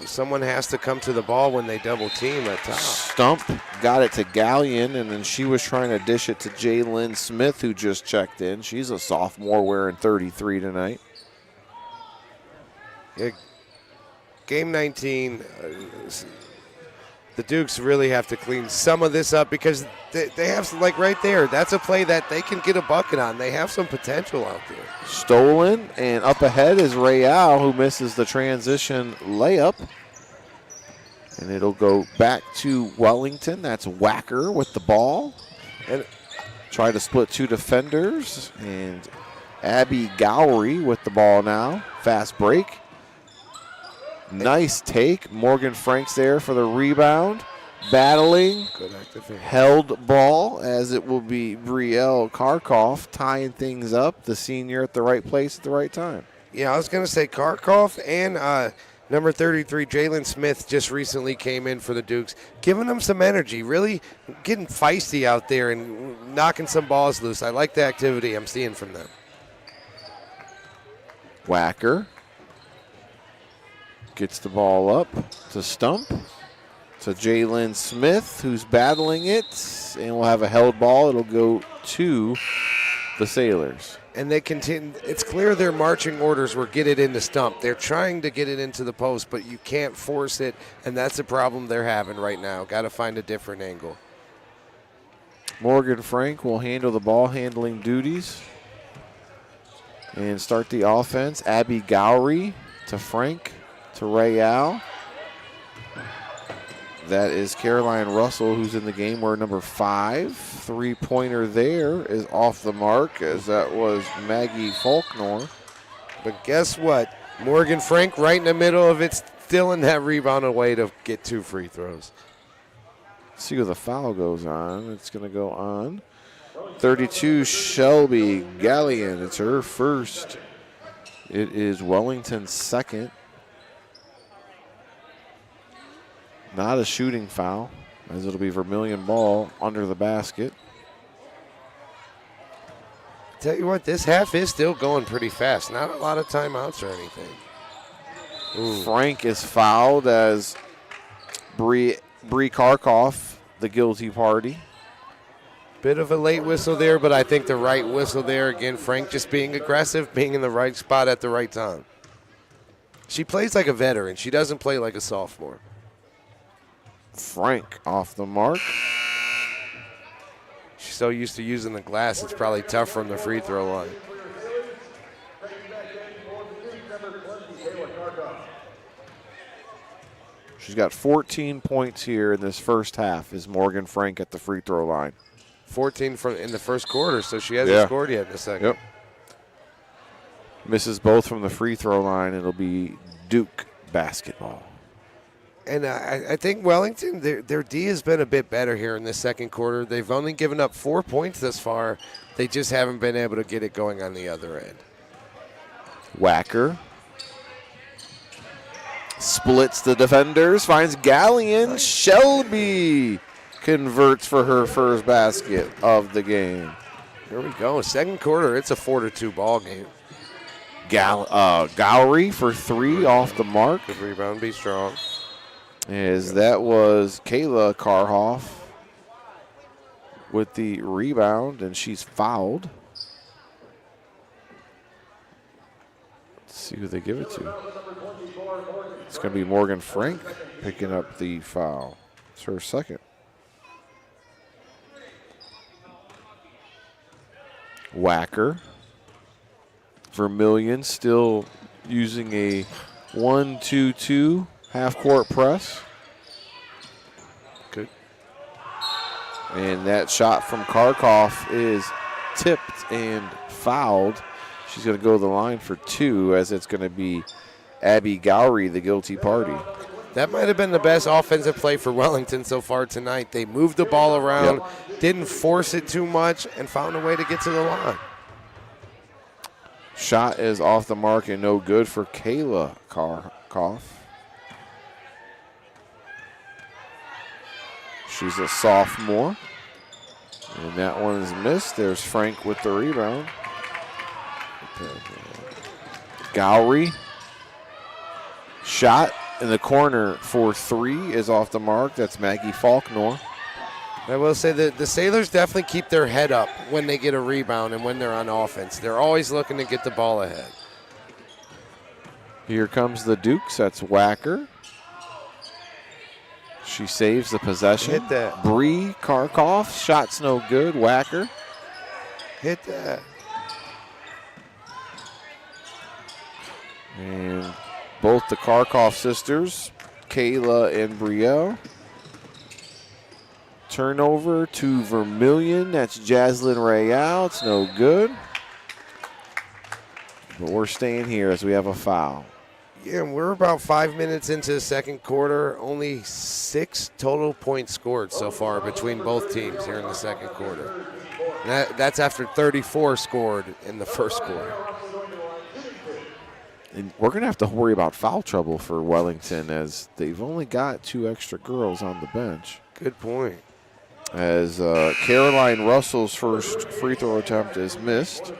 Someone has to come to the ball when they double team at top. Stump got it to Galleon, and then she was trying to dish it to Jaylyn Smith, who just checked in. She's a sophomore wearing 33 tonight. Yeah, game 19, the Dukes really have to clean some of this up because they have, like right there, that's a play that they can get a bucket on. They have some potential out there. Stolen, and up ahead is Rayal, who misses the transition layup. And it'll go back to Wellington. That's Wacker with the ball. And try to split two defenders. And Abby Gowrie with the ball now. Fast break. Nice take. Morgan Franks there for the rebound. Battling. Good activation. Held ball as it will be Brielle Karkoff tying things up. The senior at the right place at the right time. Yeah, I was going to say Karkoff and number 33, Jaylyn Smith, just recently came in for the Dukes, giving them some energy, really getting feisty out there and knocking some balls loose. I like the activity I'm seeing from them. Wacker gets the ball up to Stump. To Jaylyn Smith, who's battling it, and we'll have a held ball. It'll go to the Sailors. And they continue. It's clear their marching orders were get it into Stump. They're trying to get it into the post, but you can't force it, and that's the problem they're having right now. Got to find a different angle. Morgan Frank will handle the ball handling duties and start the offense. Abby Gowrie to Frank to Rayal. That is Caroline Russell, who's in the game, we're number 5. Three-pointer there is off the mark, as that was Maggie Faulkner. But guess what? Morgan Frank right in the middle of it, still in that rebound away to get 2 free throws. See where the foul goes on. It's going to go on 32, Shelby Galleon. It's her first. It is Wellington's second. Not a shooting foul, as it'll be Vermilion ball under the basket. Tell you what, this half is still going pretty fast. Not a lot of timeouts or anything. Ooh. Frank is fouled as Bree Karkoff, the guilty party. Bit of a late whistle there, but I think the right whistle there. Again, Frank just being aggressive, being in the right spot at the right time. She plays like a veteran. She doesn't play like a sophomore. Frank off the mark. She's so used to using the glass, it's probably tough from the free throw line. She's got 14 points here in this first half. Is Morgan Frank at the free throw line? 14 in the first quarter, so she hasn't scored yet in the second. Yep. Misses both from the free throw line. It'll be Duke basketball. And I think Wellington, their D has been a bit better here in the second quarter. They've only given up 4 points thus far. They just haven't been able to get it going on the other end. Wacker splits the defenders, finds Gallion. Shelby converts for her first basket of the game. Here we go. Second quarter, it's a 4-2 ball game. Gowrie for 3 off the mark. Good rebound, be strong. That was Kayla Karhoff with the rebound, and she's fouled. Let's see who they give it to. It's going to be Morgan Frank picking up the foul. It's her second. Wacker. Vermilion still using a 1-2-2 half-court press. Good. And that shot from Karkoff is tipped and fouled. She's going to go to the line for 2, as it's going to be Abby Gowrie, the guilty party. That might have been the best offensive play for Wellington so far tonight. They moved the ball around, didn't force it too much, and found a way to get to the line. Shot is off the mark and no good for Kayla Karkoff. She's a sophomore. And that one is missed. There's Frank with the rebound. Gowrie. Shot in the corner for 3 is off the mark. That's Maggie Faulkner. I will say that the Sailors definitely keep their head up when they get a rebound and when they're on offense. They're always looking to get the ball ahead. Here comes the Dukes. That's Wacker. She saves the possession. Hit that. Bree Karkoff. Shot's no good. Wacker. Hit that. And both the Karkoff sisters, Kayla and Brielle. Turnover to Vermilion. That's Jaslyn Rayal. It's no good. But we're staying here as we have a foul. Yeah, we're about 5 minutes into the second quarter. Only 6 total points scored so far between both teams here in the second quarter. That's after 34 scored in the first quarter. And we're going to have to worry about foul trouble for Wellington, as they've only got 2 extra girls on the bench. Good point. As Caroline Russell's first free throw attempt is missed.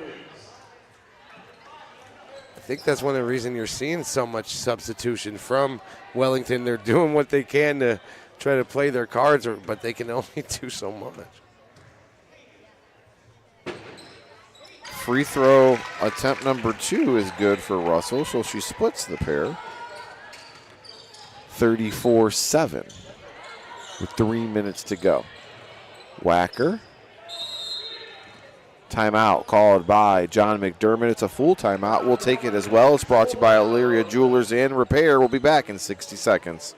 I think that's one of the reasons you're seeing so much substitution from Wellington. They're doing what they can to try to play their cards, but they can only do so much. Free throw attempt number 2 is good for Russell, so she splits the pair. 34-7 with 3 minutes to go. Wacker. Timeout called by John McDermott. It's a full timeout. We'll take it as well. It's brought to you by Illyria Jewelers and Repair. We'll be back in 60 seconds.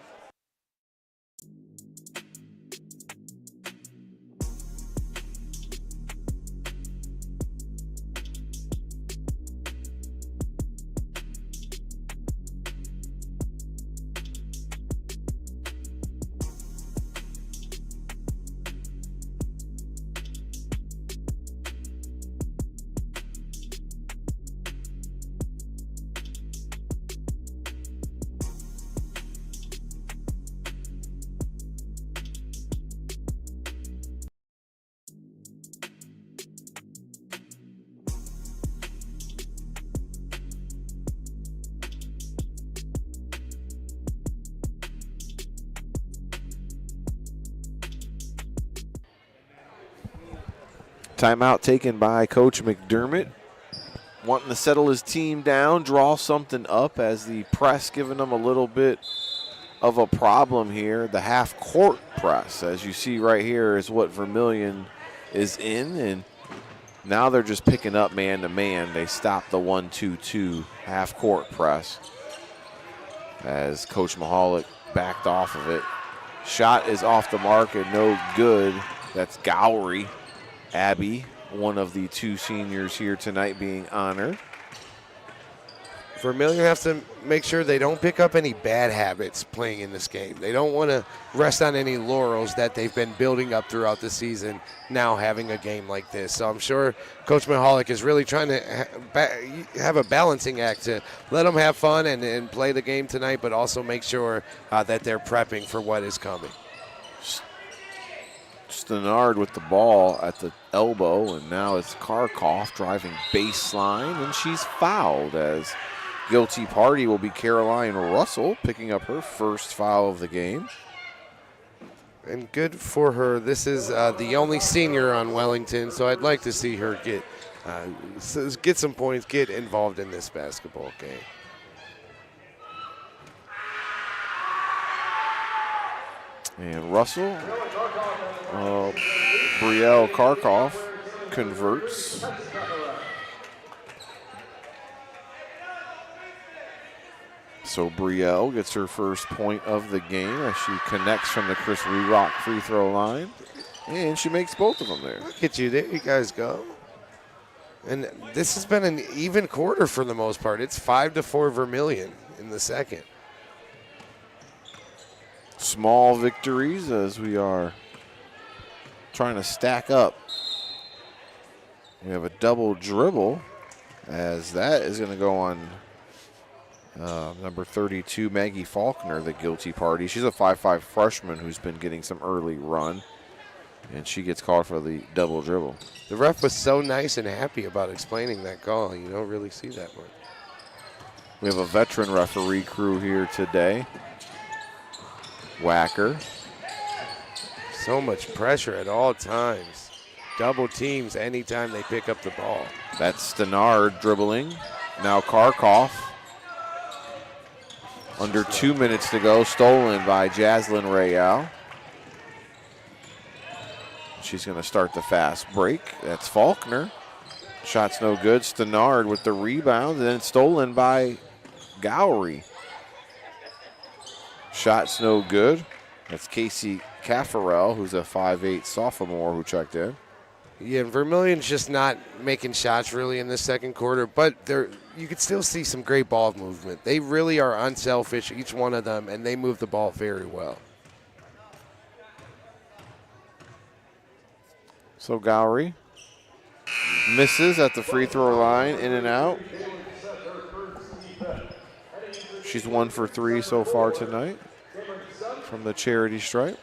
Timeout taken by Coach McDermott. wanting to settle his team down, draw something up as the press giving them a little bit of a problem here. The half-court press, as you see right here, is what Vermilion is in, and now they're just picking up man-to-man. They stop the 1-2-2 half-court press as Coach Mahalik backed off of it. Shot is off the mark and no good. That's Gowrie. Abby, one of the 2 seniors here tonight, being honored. Vermilion has to make sure they don't pick up any bad habits playing in this game. They don't want to rest on any laurels that they've been building up throughout the season, now having a game like this. So I'm sure Coach Mahalik is really trying to have a balancing act to let them have fun and play the game tonight, but also make sure that they're prepping for what is coming. Stenard with the ball at the elbow, and now it's Karkoff driving baseline, and she's fouled as guilty party will be Caroline Russell, picking up her first foul of the game. And good for her. This is the only senior on Wellington, so I'd like to see her get some points, get involved in this basketball game. And Russell, Brielle Karkoff converts. So Brielle gets her first point of the game as she connects from the Chris Rerock free throw line. And she makes both of them there. Look at you. There you guys go. And this has been an even quarter for the most part. It's 5-4 Vermilion in the second. Small victories as we are trying to stack up. We have a double dribble as that is going to go on number 32, Maggie Faulkner, the guilty party. She's a 5'5" freshman who's been getting some early run, and she gets called for the double dribble. The ref was so nice and happy about explaining that call. You don't really see that much. We have a veteran referee crew here today. Whacker. So much pressure at all times. Double teams anytime they pick up the ball. That's Stenard dribbling. Now Karkoff. Under 2 minutes to go, stolen by Jaslyn Rayal. She's going to start the fast break. That's Faulkner. Shot's no good. Stenard with the rebound, and then stolen by Gowrie. Shot's no good. That's Casey Caffarel, who's a 5'8" sophomore who checked in. Yeah, Vermilion's just not making shots really in the second quarter, but you could still see some great ball movement. They really are unselfish, each one of them, and they move the ball very well. So Gowrie misses at the free throw line, in and out. She's 1 for 3 so far tonight from the charity stripe.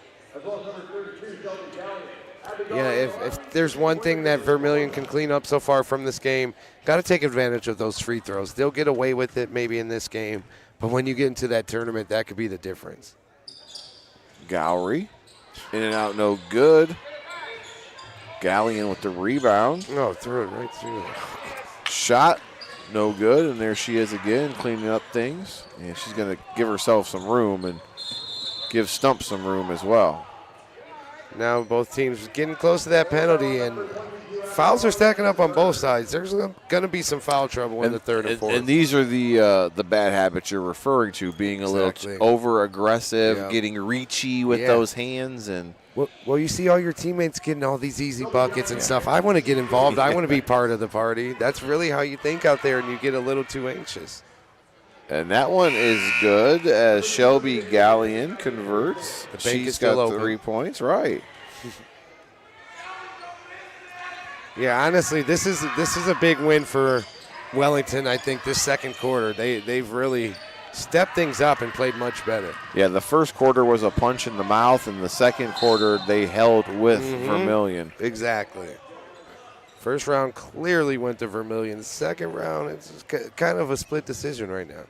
Yeah, if there's one thing that Vermilion can clean up so far from this game, got to take advantage of those free throws. They'll get away with it maybe in this game, but when you get into that tournament, that could be the difference. Gowrie, in and out, no good. Gallion with the rebound. Oh, threw it right through. Shot, no good, and there she is again, cleaning up things. And she's going to give herself some room and give Stump some room as well. Now both teams getting close to that penalty, and fouls are stacking up on both sides. There's going to be some foul trouble in the third and fourth. And these are the bad habits you're referring to, being a little over-aggressive, getting reachy with those hands. And well, you see all your teammates getting all these easy buckets and stuff. I want to get involved. I want to be part of the party. That's really how you think out there, and you get a little too anxious. And that one is good as Shelby Gallion converts. She's got 3 points, right. Yeah, honestly, this is a big win for Wellington, I think, this second quarter. They've really stepped things up and played much better. Yeah, the first quarter was a punch in the mouth, and the second quarter they held with Vermilion. Exactly. First round clearly went to Vermilion. Second round, it's kind of a split decision right now.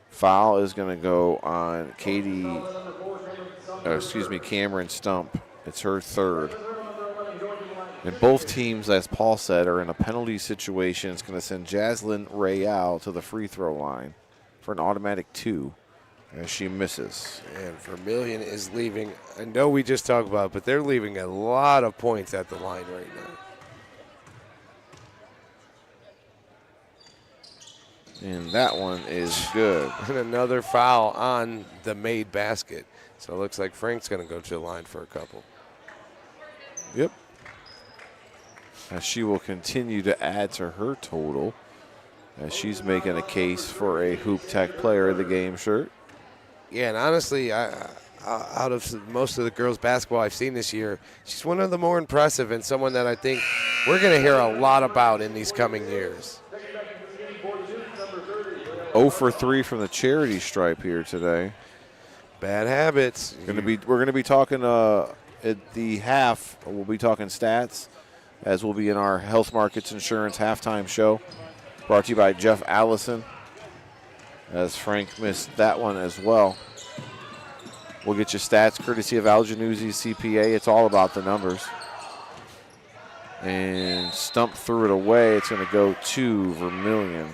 Foul is going to go on Cameron Stump. It's her third. And both teams, as Paul said, are in a penalty situation. It's going to send Jaslyn Rayal to the free throw line for an automatic 2 as she misses. And Vermilion is leaving. I know we just talked about it, but they're leaving a lot of points at the line right now. And that one is good. And another foul on the made basket. So it looks like Frank's going to go to the line for a couple. Yep. As she will continue to add to her total as she's making a case for a Hoop Tech Player of the Game shirt. Yeah, and honestly, out of most of the girls' basketball I've seen this year, she's one of the more impressive and someone that I think we're going to hear a lot about in these coming years. 0 for 3 from the charity stripe here today. Bad habits. We're going to be talking at the half. We'll be talking stats, as we'll be in our Health Markets Insurance halftime show, brought to you by Jeff Allison, as Frank missed that one as well. We'll get you stats courtesy of Al Januzzi CPA. It's all about the numbers. And Stump threw it away. It's going to go to Vermilion.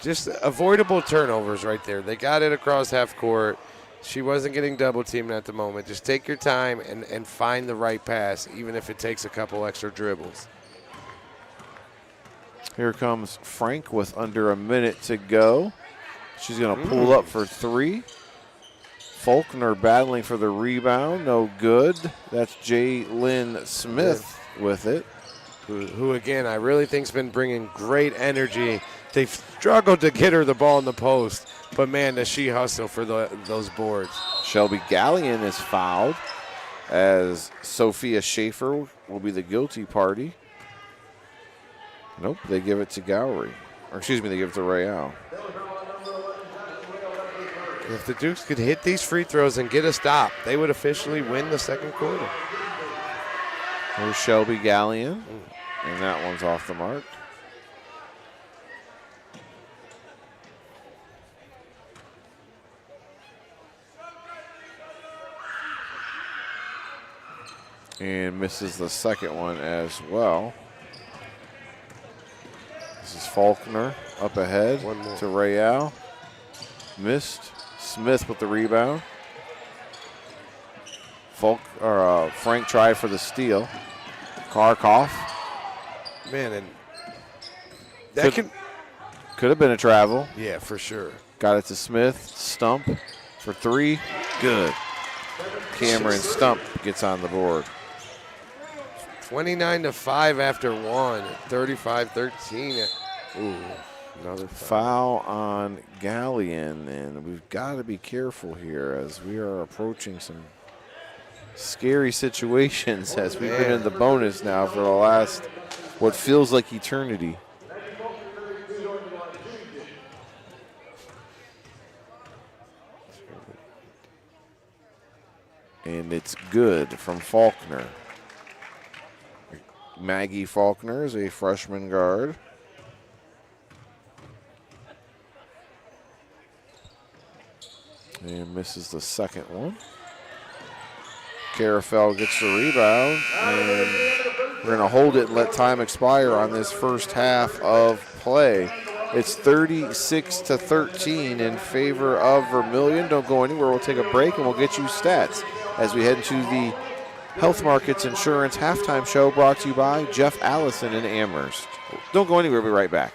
Just avoidable turnovers right there. They got it across half court. She wasn't getting double teamed at the moment. Just take your time and find the right pass, even if it takes a couple extra dribbles. Here comes Frank with under a minute to go. She's going to pull up for 3. Faulkner battling for the rebound. No good. That's Jaylyn Smith with it. Who again, I really think's been bringing great energy. They've struggled to get her the ball in the post, but man, does she hustle for those boards. Shelby Gallion is fouled as Sophia Schaefer will be the guilty party. Nope, they give it to Gowrie. Or excuse me, they give it to Rayal. If the Dukes could hit these free throws and get a stop, they would officially win the second quarter. Here's Shelby Gallion, and that one's off the mark. And misses the second one as well. This is Faulkner up ahead to Rayal. Missed. Smith with the rebound. Frank tried for the steal. Karkoff. Man, and that could have been a travel. Yeah, for sure. Got it to Smith. Stump for 3. Good. Cameron Stump gets on the board. 29-5 after 1. 35-13. Ooh, another foul on Gallion, and we've got to be careful here as we are approaching some scary situations as we've been in the bonus now for the last, what feels like eternity. And it's good from Faulkner. Maggie Faulkner is a freshman guard. And misses the second one. Carafel gets the rebound, and we're going to hold it and let time expire on this first half of play. It's 36-13 in favor of Vermilion. Don't go anywhere. We'll take a break, and we'll get you stats as we head into the Health Markets Insurance halftime show brought to you by Jeff Allison in Amherst. Don't go anywhere. We'll be right back.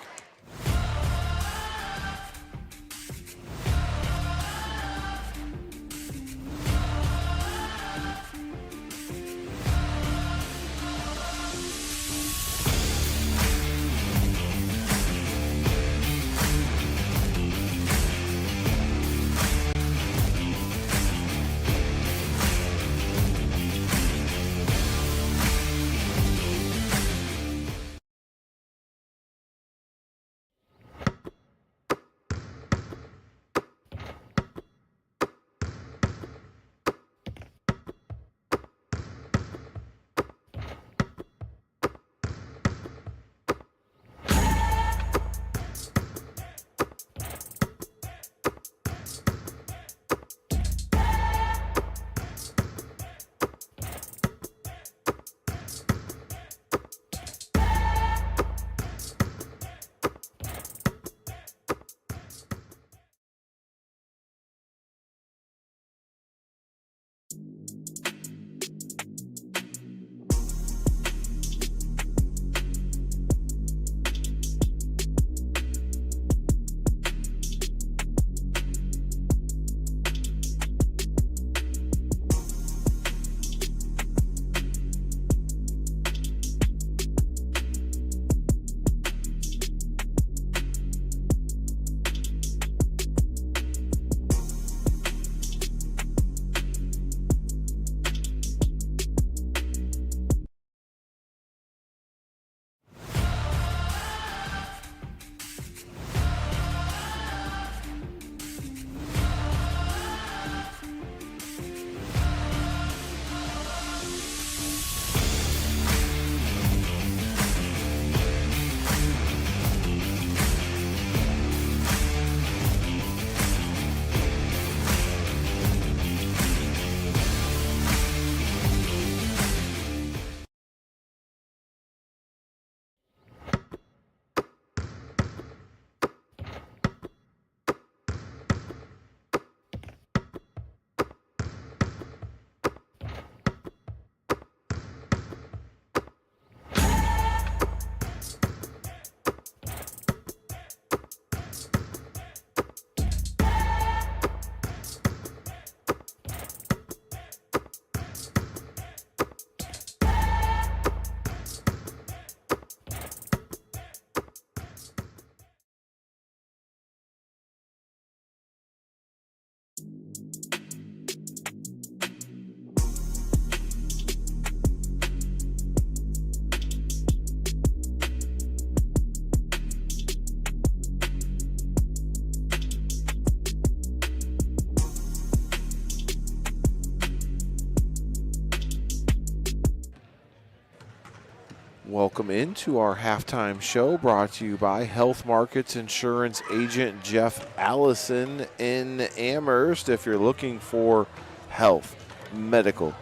Welcome into our halftime show, brought to you by Health Markets Insurance Agent Jeff Allison in Amherst. If you're looking for health, medical,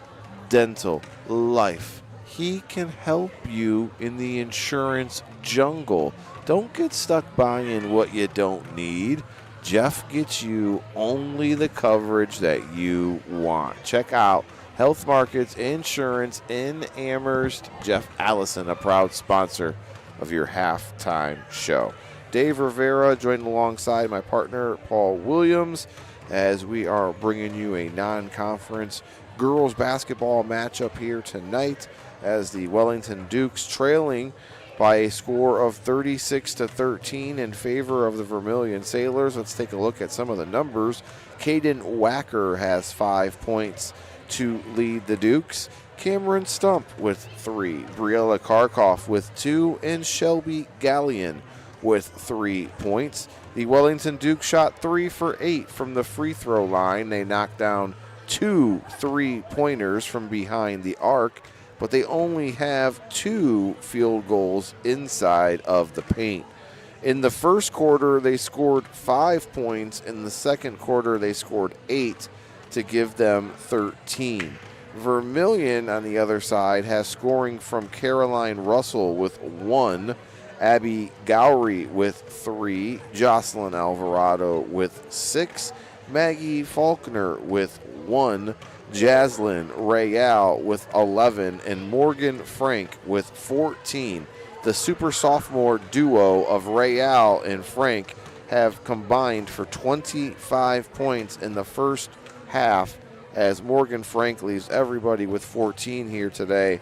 dental, life, he can help you in the insurance jungle. Don't get stuck buying what you don't need. Jeff gets you only the coverage that you want. Check out Health Markets Insurance in Amherst. Jeff Allison, a proud sponsor of your halftime show. Dave Rivera joined alongside my partner, Paul Williams, as we are bringing you a non-conference girls basketball matchup here tonight, as the Wellington Dukes trailing by a score of 36-13 in favor of the Vermilion Sailors. Let's take a look at some of the numbers. Caden Wacker has 5 points to lead the Dukes. Cameron Stump with 3, Briella Karkoff with 2, and Shelby Gallion with 3 points. The Wellington Dukes shot 3 for 8 from the free throw line. They knocked down 2 3-pointers from behind the arc, but they only have 2 field goals inside of the paint. In the first quarter, they scored 5 points. In the second quarter, they scored 8 to give them 13. Vermilion, on the other side, has scoring from Caroline Russell with 1, Abby Gowrie with 3, Jocelyn Alvarado with 6, Maggie Faulkner with 1, Jaslyn Rayal with 11, and Morgan Frank with 14. The super sophomore duo of Rayal and Frank have combined for 25 points in the first half, as Morgan Frank leaves everybody with 14 here today.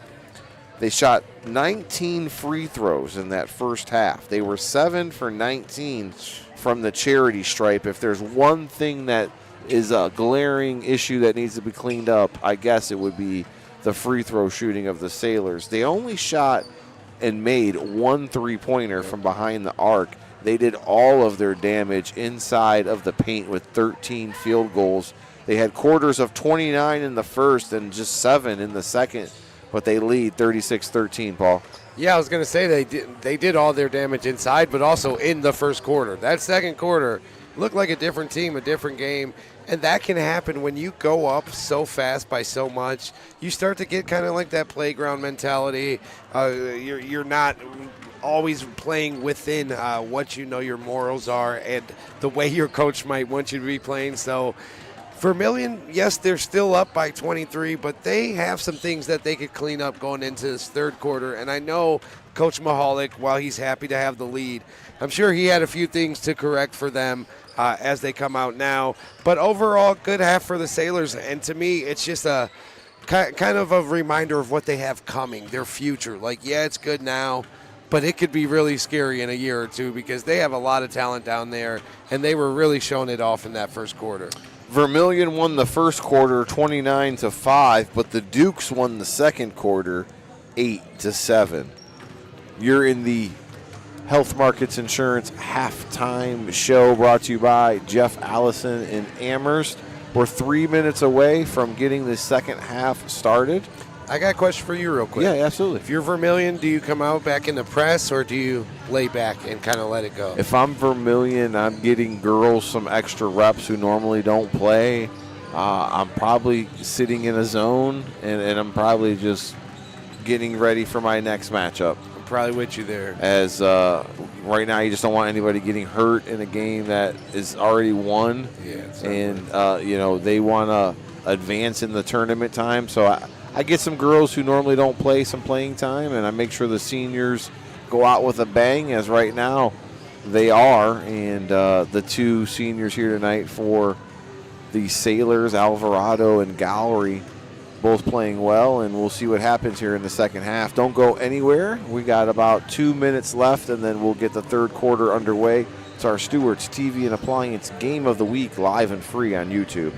They shot 19 free throws in that first half. They were 7 for 19 from the charity stripe. If there's one thing that is a glaring issue that needs to be cleaned up, I guess it would be the free throw shooting of the Sailors. They only shot and made 1 3-pointer from behind the arc. They did all of their damage inside of the paint with 13 field goals. They had quarters of 29 in the first and just 7 in the second, but they lead 36-13, Paul. Yeah, I was going to say they did all their damage inside, but also in the first quarter. That second quarter looked like a different team, a different game, and that can happen when you go up so fast by so much. You start to get kind of like that playground mentality. You're not always playing within what you know your morals are and the way your coach might want you to be playing. So Vermilion, yes, they're still up by 23, but they have some things that they could clean up going into this third quarter. And I know Coach Mahalik, while he's happy to have the lead, I'm sure he had a few things to correct for them as they come out now. But overall, good half for the Sailors. And to me, it's just a kind of a reminder of what they have coming, their future. Like, yeah, it's good now, but it could be really scary in a year or two, because they have a lot of talent down there, and they were really showing it off in that first quarter. Vermilion won the first quarter 29-5, but the Dukes won the second quarter 8-7. You're in the Health Markets Insurance halftime show, brought to you by Jeff Allison in Amherst. We're 3 minutes away from getting the second half started. I got a question for you real quick. Yeah, absolutely. If you're Vermilion, do you come out back in the press, or do you lay back and kind of let it go? If I'm Vermilion, I'm getting girls some extra reps who normally don't play. I'm probably sitting in a zone, and I'm probably just getting ready for my next matchup. I'm probably with you there. As right now, you just don't want anybody getting hurt in a game that is already won. Yeah, and they want to advance in the tournament time. So I get some girls who normally don't play some playing time, and I make sure the seniors go out with a bang, as right now they are. And the 2 seniors here tonight for the Sailors, Alvarado and Gowrie, both playing well, and we'll see what happens here in the second half. Don't go anywhere. We got about 2 minutes left, and then we'll get the third quarter underway. It's our Stewart's TV and Appliance Game of the Week, live and free on YouTube.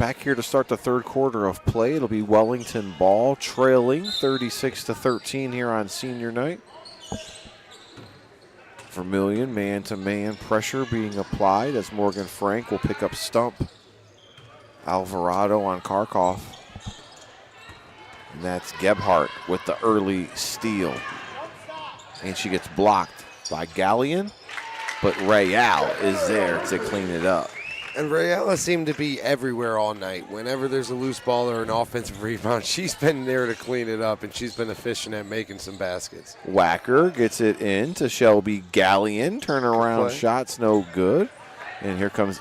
back here to start the third quarter of play. It'll be Wellington ball, trailing 36-13 here on senior night. Vermilion man-to-man pressure being applied as Morgan Frank will pick up Stump. Alvarado on Karkoff. And that's Gebhardt with the early steal. And she gets blocked by Gallion, but Real is there to clean it up. And Rayala seemed to be everywhere all night. Whenever there's a loose ball or an offensive rebound, she's been there to clean it up, and she's been efficient at making some baskets. Wacker gets it in to Shelby Gallion. Turnaround shots no good. And here comes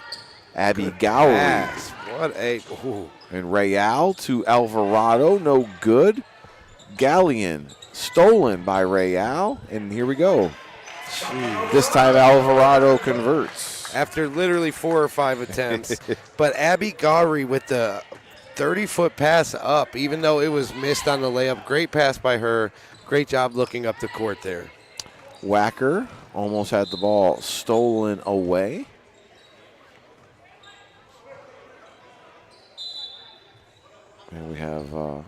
Abby Gowrie. Pass. What a... Ooh. And Real to Alvarado, no good. Gallion stolen by Real, and here we go. Jeez. This time Alvarado converts. After literally 4 or 5 attempts. But Abby Gowrie with the 30-foot pass up, even though it was missed on the layup. Great pass by her. Great job looking up the court there. Wacker almost had the ball stolen away. And we have a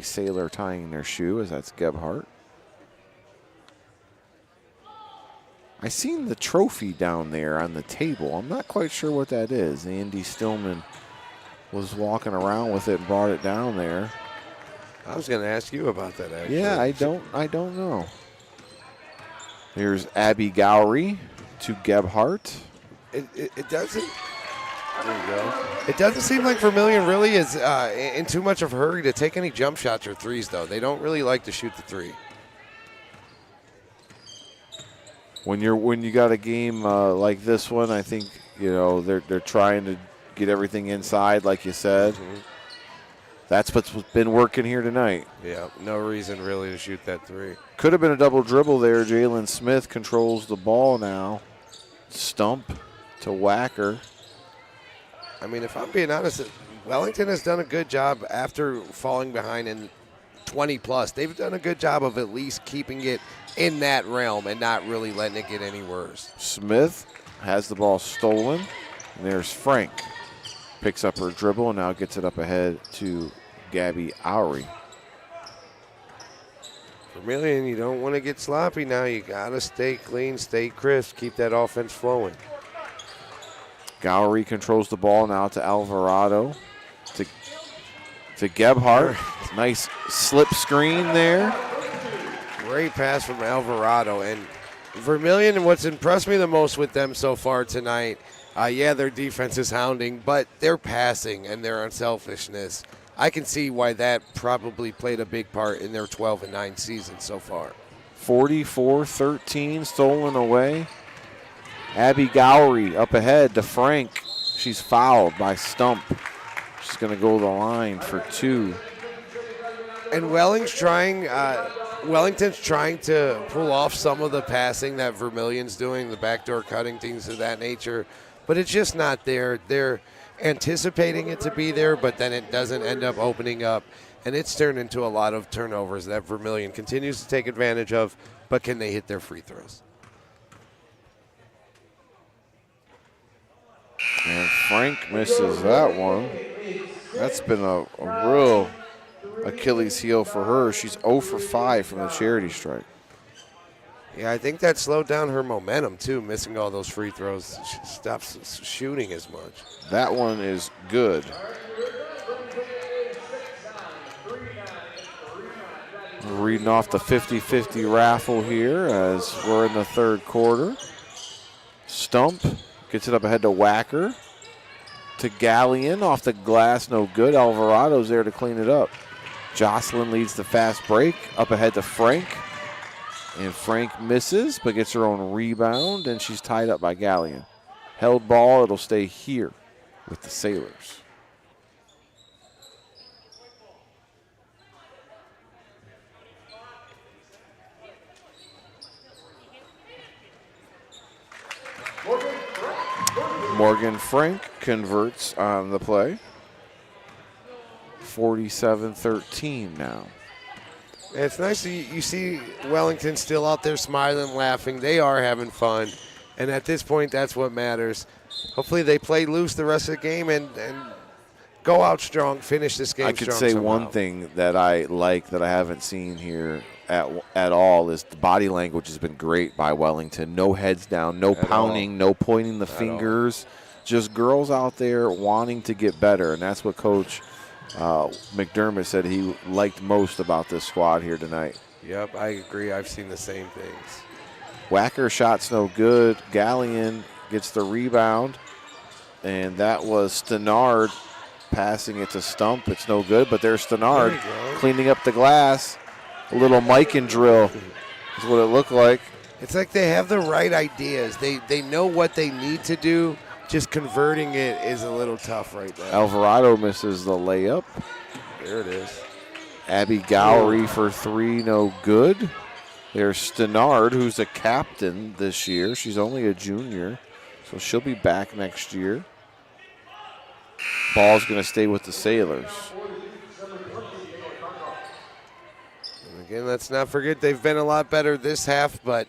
sailor tying their shoe, as that's Gebhardt. I seen the trophy down there on the table. I'm not quite sure what that is. Andy Stillman was walking around with it and brought it down there. I was going to ask you about that, actually. Yeah, I don't know. Here's Abby Gowrie to Gebhardt. It doesn't. There you go. It doesn't seem like Vermilion really is in too much of a hurry to take any jump shots or threes, though. They don't really like to shoot the three. When you got a game like this one, I think they're trying to get everything inside, like you said. Mm-hmm. That's what's been working here tonight. Yeah, no reason really to shoot that three. Could have been a double dribble there. Jalen Smith controls the ball now. Stump to Wacker. I mean, if I'm being honest, Wellington has done a good job after falling behind in 20-plus. They've done a good job of at least keeping it in that realm and not really letting it get any worse. Smith has the ball stolen. And there's Frank. Picks up her dribble and now gets it up ahead to Gabby Gowrie. Vermilion, you don't want to get sloppy now. You got to stay clean, stay crisp, keep that offense flowing. Gowrie controls the ball now to Alvarado. To Gebhardt. Nice slip screen there. Great pass from Alvarado. And Vermilion, what's impressed me the most with them so far tonight, their defense is hounding, but their passing and their unselfishness, I can see why that probably played a big part in their 12-9 season so far. 44-13 stolen away. Abby Gowrie up ahead to Frank. She's fouled by Stump. She's going to go to the line for 2. And Wellington's trying to pull off some of the passing that Vermilion's doing, the backdoor cutting, things of that nature, but it's just not there. They're anticipating it to be there, but then it doesn't end up opening up, and it's turned into a lot of turnovers that Vermilion continues to take advantage of, but can they hit their free throws? And Frank misses that one. That's been a real Achilles heel for her. She's 0 for 5 from the charity stripe. Yeah, I think that slowed down her momentum, too, missing all those free throws. She stops shooting as much. That one is good. We're reading off the 50-50 raffle here as we're in the third quarter. Stump gets it up ahead to Wacker. To Gallion, off the glass, no good. Alvarado's there to clean it up. Jocelyn leads the fast break, up ahead to Frank. And Frank misses, but gets her own rebound, and she's tied up by Gallion. Held ball, it'll stay here with the Sailors. Morgan Frank converts on the play. 47-13 now. It's nice that you see Wellington still out there smiling, laughing. They are having fun. And at this point, that's what matters. Hopefully they play loose the rest of the game and go out strong, finish this game I could strong say somehow. one thing that I like that I haven't seen here at all is the body language has been great by Wellington. No heads down, no pounding, no pointing the fingers. Just girls out there wanting to get better, and that's what Coach McDermott said he liked most about this squad here tonight. Yep, I agree. I've seen the same things. Whacker shot's no good. Gallion gets the rebound, and that was Stenard passing it to Stump. It's no good, but there's Stenard cleaning up the glass. A little Mikan drill is what it looked like. It's like they have the right ideas. They know what they need to do. Just converting it is a little tough right now. Alvarado misses the layup. There it is. Abby Gowrie for three, no good. There's Stenard, who's a captain this year. She's only a junior, so she'll be back next year. Ball's going to stay with the Sailors. And again, let's not forget they've been a lot better this half, but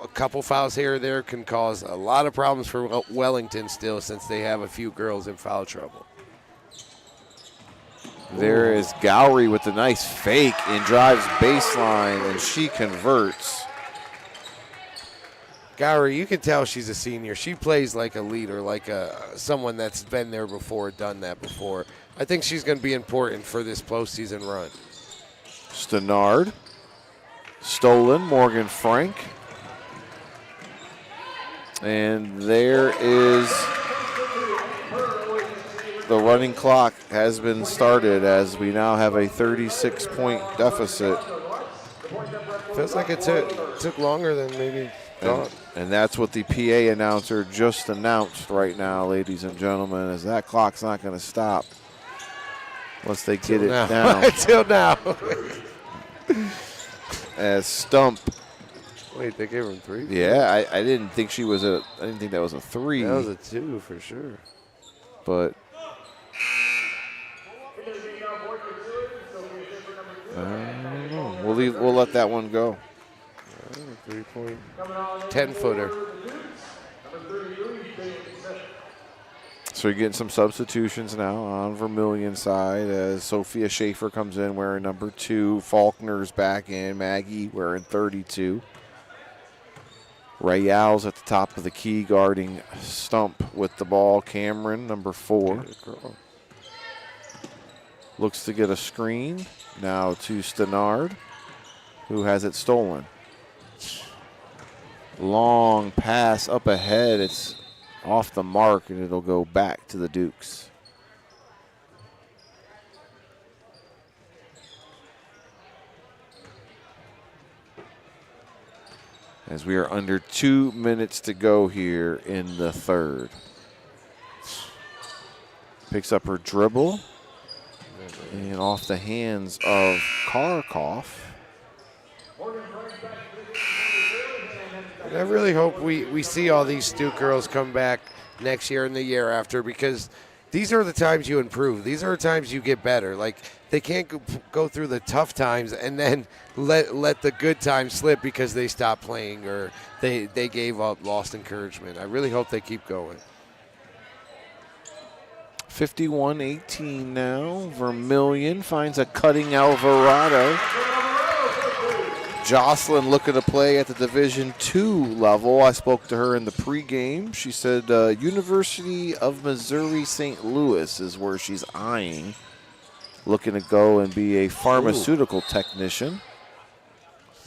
a couple fouls here or there can cause a lot of problems for Wellington still, since they have a few girls in foul trouble. There is Gowrie with the nice fake and drives baseline, and she converts. Gowrie, you can tell she's a senior. She plays like a leader, like someone that's been there before, done that before. I think she's going to be important for this postseason run. Stenard, stolen, Morgan Frank. And there is the running clock has been started as we now have a 36-point deficit. Feels like it took longer than maybe thought. And that's what the PA announcer just announced right now, ladies and gentlemen, is that clock's not going to stop once they get it down. Until now. As Stump. Wait, they gave him three? Yeah, I didn't think she was I didn't think that was a three. That was a two for sure. But I don't know. We'll let that one go. 3-point, 10-footer. So you're getting some substitutions now on Vermilion's side as Sophia Schaefer comes in wearing number 2. Faulkner's back in. Maggie wearing 32. Rayal's at the top of the key guarding Stump with the ball. Cameron, number 4. Looks to get a screen. Now to Stenard, who has it stolen. Long pass up ahead. It's off the mark, and it'll go back to the Dukes. As we are under 2 minutes to go here in the third. Picks up her dribble. And off the hands of Kharkov. And I really hope we see all these Duke girls come back next year and the year after, because these are the times you improve. These are the times you get better. Like, they can't go through the tough times and then let the good times slip because they stopped playing or they gave up, lost encouragement. I really hope they keep going. 51-18 now. Vermilion finds a cutting Alvarado. Jocelyn looking to play at the Division II level. I spoke to her in the pregame. She said University of Missouri St. Louis is where she's eyeing. Looking to go and be a pharmaceutical technician.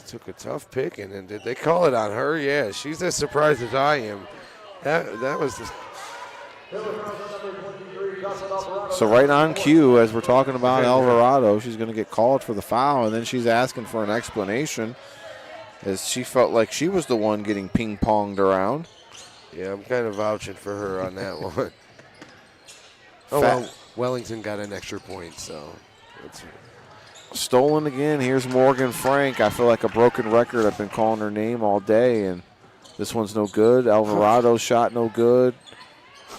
Took a tough pick, and did they call it on her? Yeah, she's as surprised as I am. That was the... So right on cue, as we're talking about Alvarado, she's going to get called for the foul, and then she's asking for an explanation as she felt like she was the one getting ping-ponged around. Yeah, I'm kind of vouching for her on that one. Well, Wellington got an extra point, so it's... Stolen again. Here's Morgan Frank. I feel like a broken record. I've been calling her name all day, and this one's no good. Alvarado's shot no good.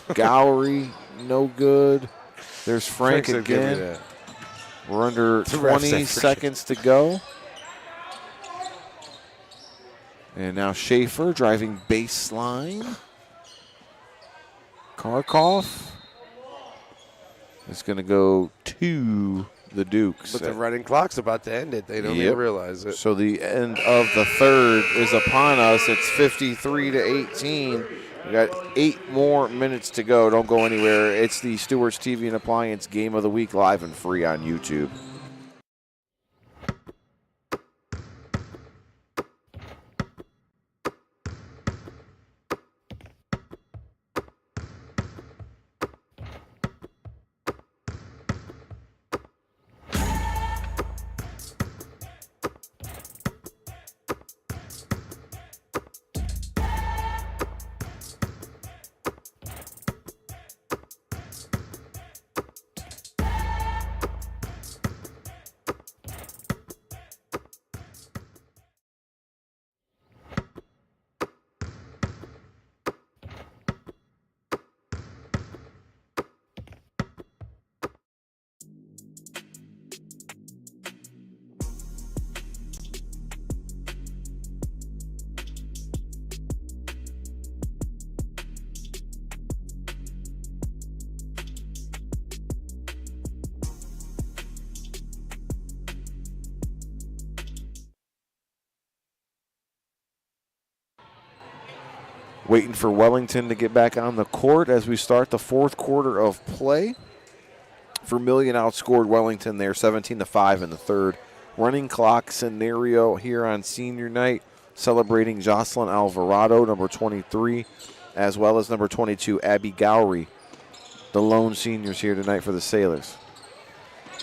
Gowrie, no good. There's Frank again. We're under 20 seconds to go. And now Schaefer driving baseline. Kharkov. is going to go to the Dukes. But the running clock's about to end it. They don't even realize it. So the end of the third is upon us. It's 53-18. We got 8 more minutes to go. Don't go anywhere. It's the Stewart's TV and Appliance Game of the Week, live and free on YouTube. Waiting for Wellington to get back on the court as we start the fourth quarter of play. Vermilion outscored Wellington there 17-5 in the third. Running clock scenario here on senior night, celebrating Jocelyn Alvarado, number 23, as well as number 22, Abby Gowrie, the lone seniors here tonight for the Sailors.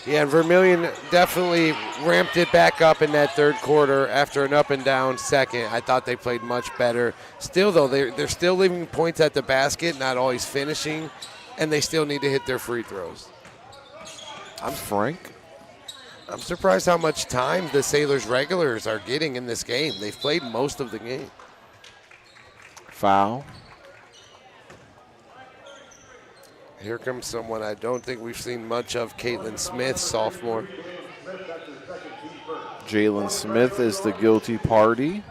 Yeah, and Vermilion definitely ramped it back up in that third quarter after an up and down second. I thought they played much better. Still, though, they're still leaving points at the basket, not always finishing, and they still need to hit their free throws. I'm Frank. I'm surprised how much time the Sailors regulars are getting in this game. They've played most of the game. Foul. Here comes someone I don't think we've seen much of, Caitlin Smith, sophomore. Jalen Smith is the guilty party.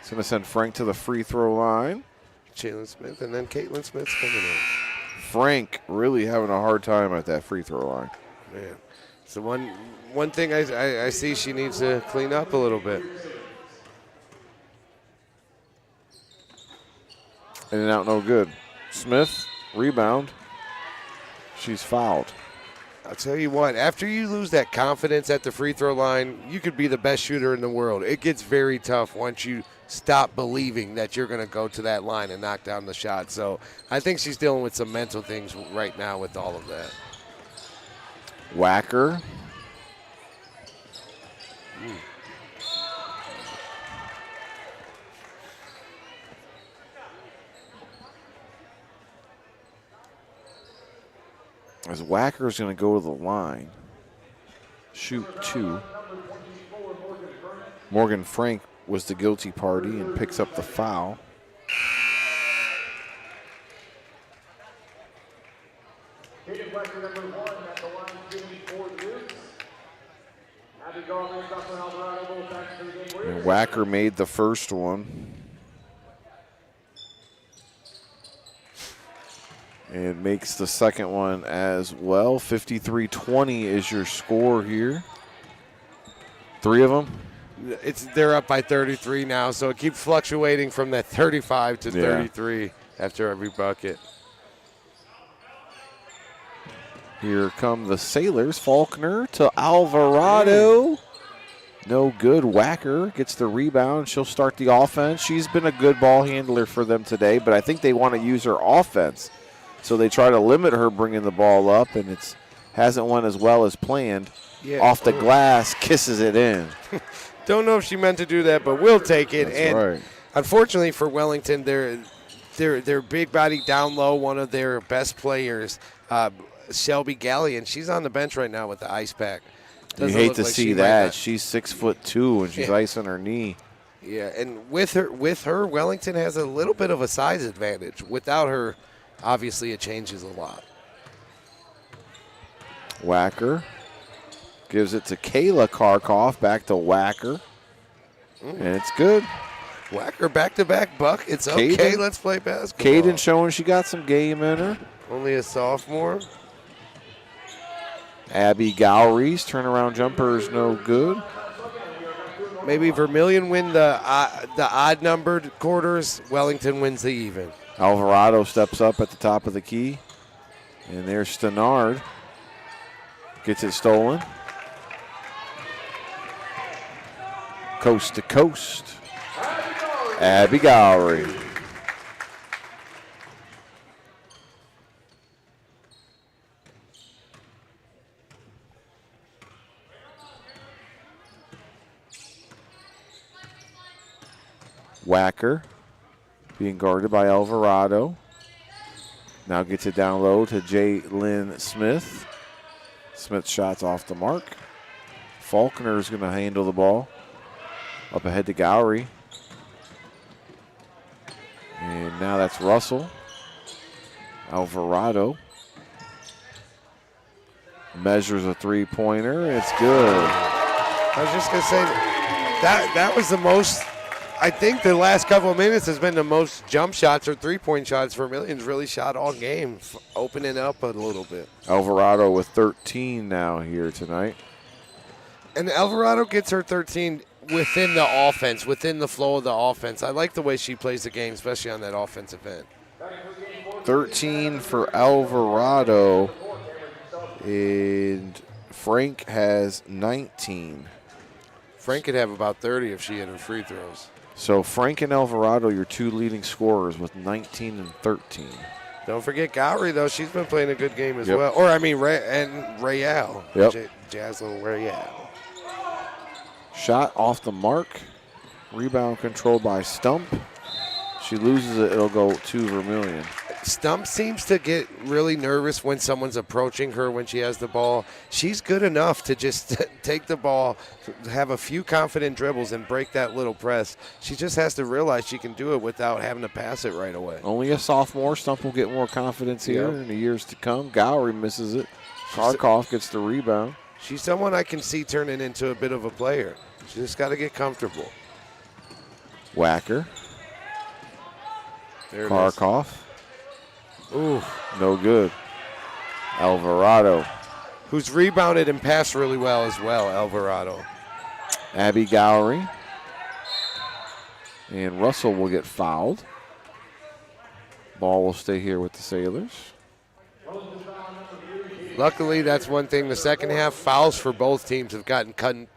He's going to send Frank to the free throw line. Jalen Smith, and then Caitlin Smith's coming in. Frank really having a hard time at that free throw line. Man, so one thing I see she needs to clean up a little bit. In and out, no good. Smith, rebound. She's fouled. I'll tell you what, after you lose that confidence at the free throw line, you could be the best shooter in the world. It gets very tough once you stop believing that you're going to go to that line and knock down the shot. So I think she's dealing with some mental things right now with all of that. Whacker. As Wacker's going to go to the line, shoot 2. Morgan Frank was the guilty party and picks up the foul. And Whacker made the first one. And makes the second one as well. 53-20 is your score here. 3 of them? They're up by 33 now, so it keeps fluctuating from that 35 to 33 after every bucket. Here come the Sailors. Faulkner to Alvarado. No good. Whacker gets the rebound. She'll start the offense. She's been a good ball handler for them today, but I think they want to use her offense. So they try to limit her bringing the ball up, and it hasn't went as well as planned. Yeah. Off the glass, kisses it in. Don't know if she meant to do that, but we'll take it. That's and right. Unfortunately for Wellington, their big body down low, one of their best players, Shelby Gallion, she's on the bench right now with the ice pack. You hate to see that. She's 6'2", and she's icing her knee. Yeah, and with her, Wellington has a little bit of a size advantage. Without her, obviously it changes a lot. Whacker gives it to Kayla Karkoff, back to Whacker, and it's good. Whacker back-to-back buck. It's okay. Caden, Let's play basketball. Caden showing she got some game in her. Only a sophomore. Abby Gowry's turnaround jumper is no good. Maybe Vermilion win the odd-numbered quarters. Wellington wins the even. Alvarado steps up at the top of the key. And there's Stenard. Gets it stolen. Coast to coast. Abby Gowry. Wacker being guarded by Alvarado. Now gets it down low to Jalen Smith. Smith's shot's off the mark. Faulkner is going to handle the ball. Up ahead to Gowry. And now that's Russell. Alvarado measures a three-pointer. It's good. I was just going to say that was the most, I think the last couple of minutes has been the most jump shots or three-point shots Vermilion's really shot all game, opening up a little bit. Alvarado with 13 now here tonight. And Alvarado gets her 13 within the offense, within the flow of the offense. I like the way she plays the game, especially on that offensive end. 13 for Alvarado, and Frank has 19. Frank could have about 30 if she hit her free throws. So Frank and Alvarado, your two leading scorers with 19 and 13. Don't forget Gowry, though. She's been playing a good game as Yep. well. Or, I mean, Rayal. Yep. Jaslyn Rayal. Shot off the mark. Rebound controlled by Stump. She loses it, it'll go to Vermilion. Stump seems to get really nervous when someone's approaching her when she has the ball. She's good enough to just take the ball, have a few confident dribbles, and break that little press. She just has to realize she can do it without having to pass it right away. Only a sophomore. Stump will get more confidence here Yep. in the years to come. Gowry misses it. Karkoff gets the rebound. She's someone I can see turning into a bit of a player. She just got to get comfortable. Wacker. There it is. Karkoff. Ooh. No good. Alvarado. Who's rebounded and passed really well as well, Alvarado. Abby Gowry. And Russell will get fouled. Ball will stay here with the Sailors. Luckily, that's one thing. The second half fouls for both teams have gotten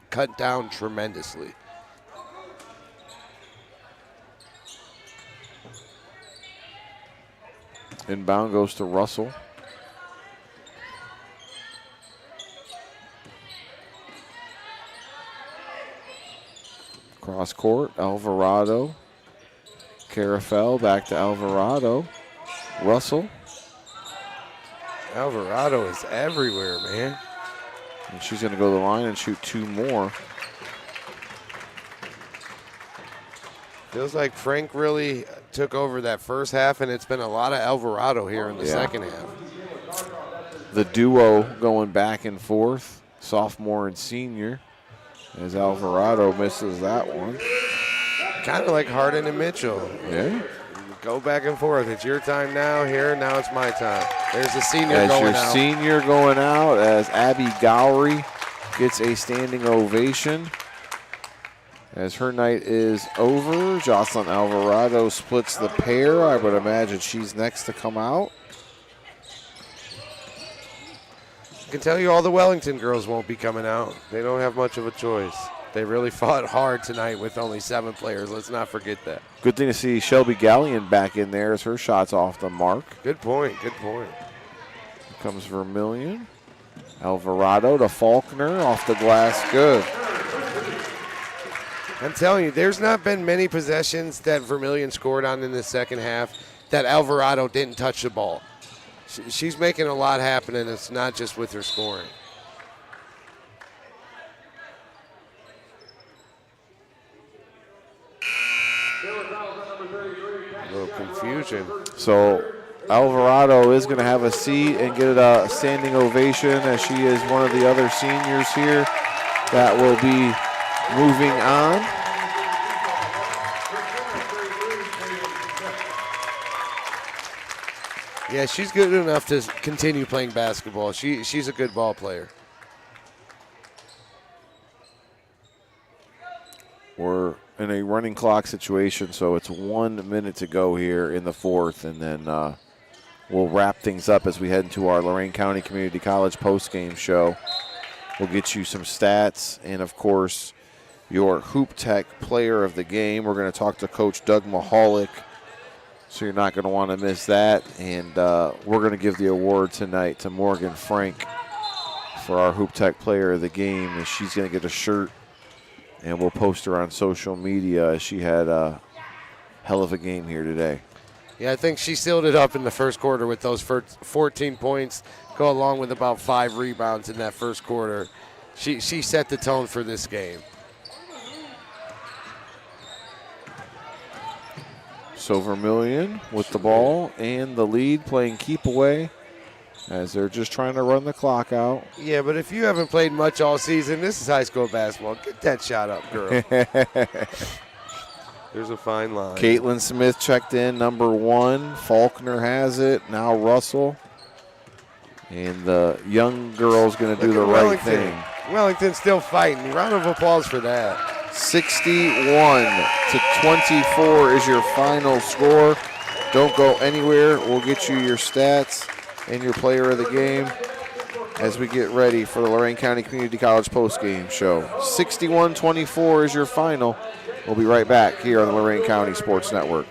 cut down tremendously. Inbound goes to Russell. Cross court, Alvarado. Carafel back to Alvarado. Russell. Alvarado is everywhere, man. And she's going to go to the line and shoot two more. Feels like Frank really took over that first half, and it's been a lot of Alvarado here in the second half. The duo going back and forth, sophomore and senior, as Alvarado misses that one. Kind of like Harden and Mitchell. Yeah. Go back and forth. It's your time now, here, now it's my time. There's the senior As going your out. senior going out, as Abby Gowry gets a standing ovation. As her night is over, Jocelyn Alvarado splits the pair. I would imagine she's next to come out. I can tell you all the Wellington girls won't be coming out. They don't have much of a choice. They really fought hard tonight with only 7 players. Let's not forget that. Good thing to see Shelby Gallion back in there as her shot's off the mark. Good point, good point. Here comes Vermilion. Alvarado to Faulkner, off the glass, good. I'm telling you, there's not been many possessions that Vermilion scored on in the second half that Alvarado didn't touch the ball. She's making a lot happen, and it's not just with her scoring. A little confusion. So Alvarado is going to have a seat and get a standing ovation as she is one of the other seniors here that will be moving on. Yeah, she's good enough to continue playing basketball. She's a good ball player. We're in a running clock situation, so it's 1 minute to go here in the fourth, and then we'll wrap things up as we head into our Lorain County Community College post-game show. We'll get you some stats and, of course, your Hoop Tech player of the game. We're going to talk to Coach Doug Mahalik, so you're not going to want to miss that. And we're going to give the award tonight to Morgan Frank for our Hoop Tech player of the game, and she's going to get a shirt, and we'll post her on social media. She had a hell of a game here today. Yeah, I think she sealed it up in the first quarter with those 14 points, go along with about 5 rebounds in that first quarter. She set the tone for this game. So Vermilion with the ball and the lead, playing keep away as they're just trying to run the clock out. Yeah, but if you haven't played much all season, this is high school basketball. Get that shot up, girl. There's a fine line. Caitlin Smith checked in, number 1. Faulkner has it. Now Russell. And the young girl's going to do the right thing. Wellington's still fighting. Round of applause for that. 61-24 is your final score. Don't go anywhere. We'll get you your stats and your player of the game as we get ready for the Lorain County Community College postgame show. 61-24 is your final. We'll be right back here on the Lorain County Sports Network.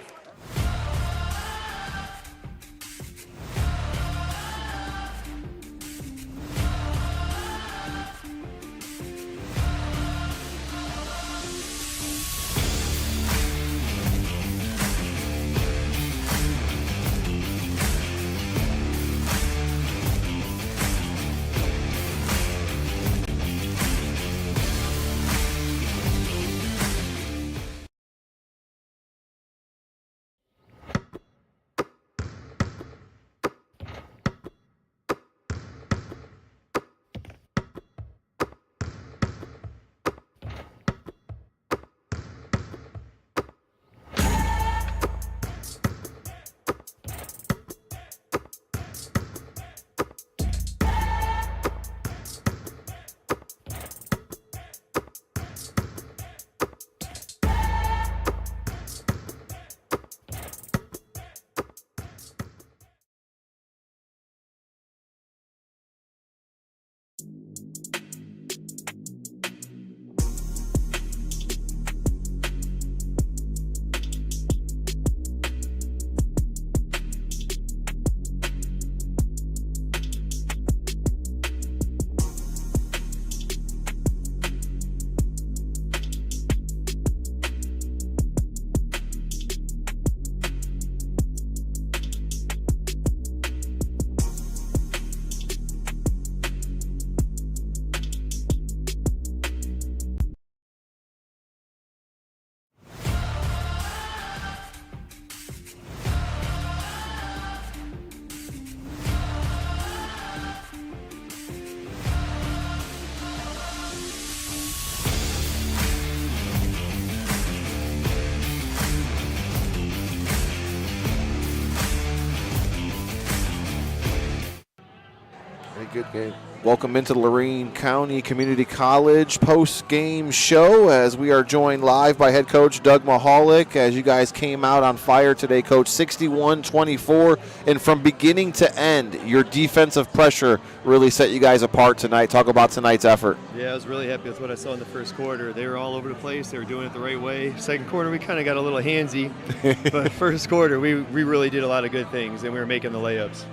Good game. Welcome into the Lorain County Community College post-game show as we are joined live by head coach Doug Mahalik. As you guys came out on fire today, Coach, 61-24. And from beginning to end, your defensive pressure really set you guys apart tonight. Talk about tonight's effort. Yeah, I was really happy with what I saw in the first quarter. They were all over the place. They were doing it the right way. Second quarter, we kind of got a little handsy. But first quarter, we really did a lot of good things, and we were making the layups.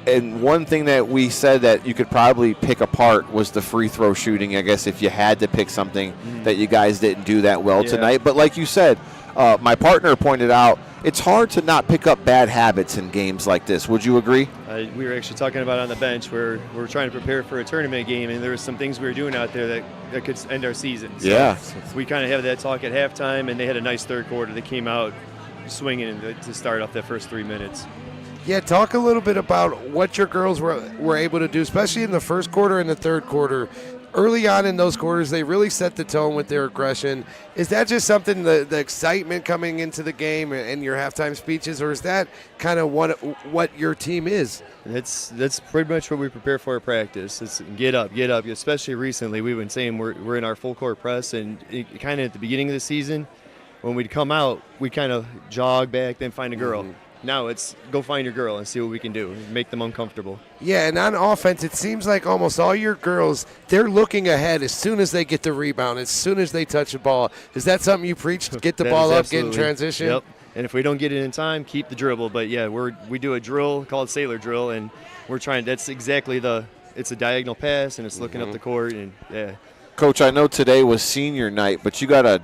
And one thing that we said that you could probably pick apart was the free throw shooting, I guess, if you had to pick something that you guys didn't do that well tonight. But like you said, my partner pointed out, it's hard to not pick up bad habits in games like this. Would you agree? We were actually talking about it on the bench where we're trying to prepare for a tournament game, and there were some things we were doing out there that could end our season. So we kind of had that talk at halftime, and they had a nice third quarter. They came out swinging to start off the first 3 minutes. Yeah, talk a little bit about what your girls were able to do, especially in the first quarter and the third quarter. early on in those quarters, they really set the tone with their aggression. Is that just something, the excitement coming into the game and your halftime speeches, or is that kind of what your team is? That's pretty much what we prepare for at practice. It's get up. Especially recently, we've been saying we're in our full court press, and kind of at the beginning of the season, when we'd come out, we kind of jog back, then find a girl. Mm-hmm. Now it's go find your girl and see what we can do, make them uncomfortable. Yeah, and on offense, it seems like almost all your girls, they're looking ahead as soon as they get the rebound, as soon as they touch the ball. Is that something you preach, to get the ball up, get in transition? Yep. And if we don't get it in time, keep the dribble. But, yeah, we do a drill called Sailor Drill, and we're trying – that's exactly it's a diagonal pass, and it's looking up the court. And yeah. Coach, I know today was senior night, but you got a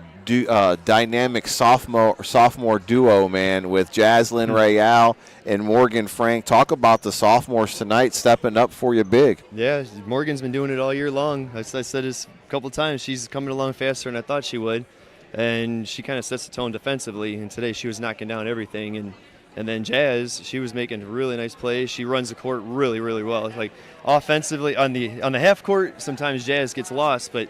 dynamic sophomore duo, man, with Jaslyn Rayal and Morgan Frank. Talk about the sophomores tonight stepping up for you big. Yeah, Morgan's been doing it all year long. I said this a couple of times. She's coming along faster than I thought she would, and she kind of sets the tone defensively. And today she was knocking down everything. And then Jazz, she was making really nice plays. She runs the court really, really well. Like offensively on the half court, sometimes Jazz gets lost, but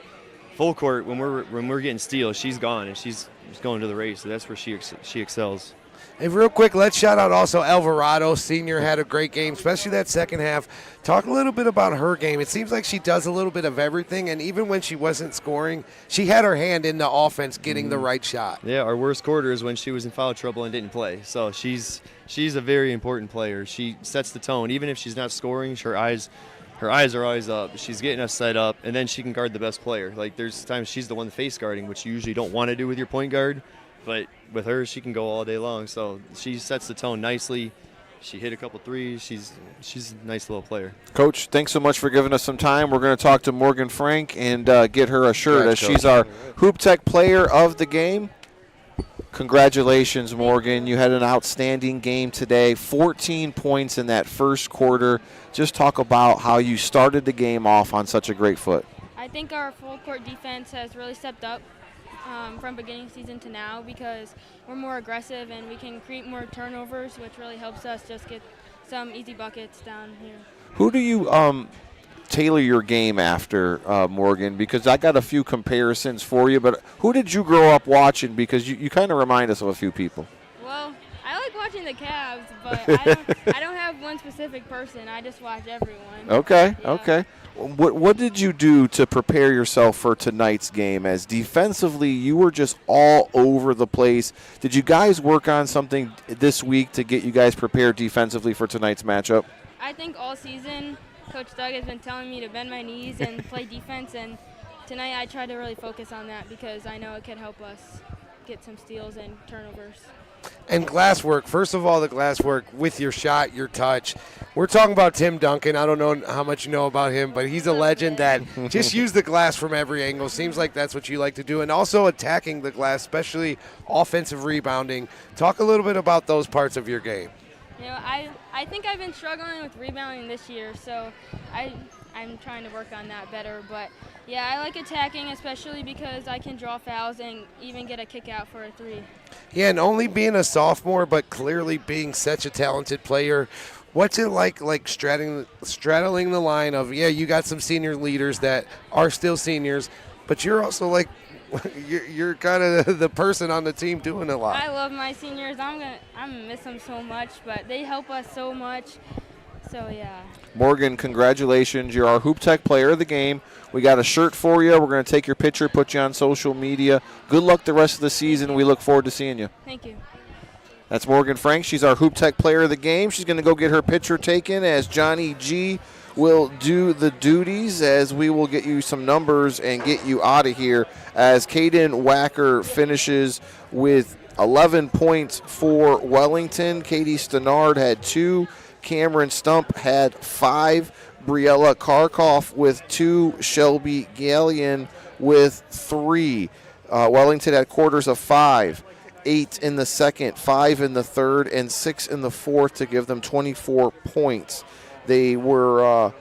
full court, when we're getting steals, she's gone, and she's going to the race. So that's where she excels. And real quick, let's shout out also Alvarado. Senior had a great game, especially that second half. Talk a little bit about her game. It seems like she does a little bit of everything, and even when she wasn't scoring, she had her hand in the offense getting the right shot. Yeah, our worst quarter is when she was in foul trouble and didn't play. So she's a very important player. She sets the tone. Even if she's not scoring, her eyes are always up. She's getting us set up, and then she can guard the best player. Like, there's times she's the one face guarding, which you usually don't want to do with your point guard. But with her, she can go all day long. So she sets the tone nicely. She hit a couple threes. She's a nice little player. Coach, thanks so much for giving us some time. We're going to talk to Morgan Frank and get her a shirt as she's our Hoop Tech player of the game. Congratulations, Morgan. You had an outstanding game today. 14 points in that first quarter. Just talk about how you started the game off on such a great foot. I think our full court defense has really stepped up from beginning season to now, because we're more aggressive and we can create more turnovers, which really helps us just get some easy buckets down here. Who do you tailor your game after, Morgan? Because I got a few comparisons for you, but who did you grow up watching? Because you kind of remind us of a few people. Well, I like watching the Cavs, but I don't have one specific person. I just watch everyone. Okay, yeah. Okay. What did you do to prepare yourself for tonight's game? As defensively, you were just all over the place. Did you guys work on something this week to get you guys prepared defensively for tonight's matchup? I think all season, Coach Doug has been telling me to bend my knees and play defense, and tonight I tried to really focus on that because I know it could help us get some steals and turnovers. And glass work. First of all, the glass work with your shot, your touch. We're talking about Tim Duncan. I don't know how much you know about him, but he's a legend that just use the glass from every angle. Seems like that's what you like to do. And also attacking the glass, especially offensive rebounding. Talk a little bit about those parts of your game. You know, I think I've been struggling with rebounding this year, so I'm trying to work on that better. But, yeah, I like attacking, especially because I can draw fouls and even get a kick out for a three. Yeah, and only being a sophomore, but clearly being such a talented player, what's it like straddling the line of, yeah, you got some senior leaders that are still seniors, but you're also like, you're kind of the person on the team doing a lot. I love my seniors. I'm gonna miss them so much, but they help us so much. So, yeah. Morgan, congratulations. You're our Hoop Tech player of the game. We got a shirt for you. We're going to take your picture, put you on social media. Good luck the rest of the season. We look forward to seeing you. Thank you. That's Morgan Frank. She's our Hoop Tech player of the game. She's going to go get her picture taken as Johnny G will do the duties, as we will get you some numbers and get you out of here, as Caden Wacker finishes with 11 points for Wellington. Katie Stenard had 2. Cameron Stump had 5. Briella Karkoff with 2. Shelby Gallion with 3. Wellington had quarters of 5. 8 in the second, 5 in the third, and 6 in the fourth to give them 24 points. They fall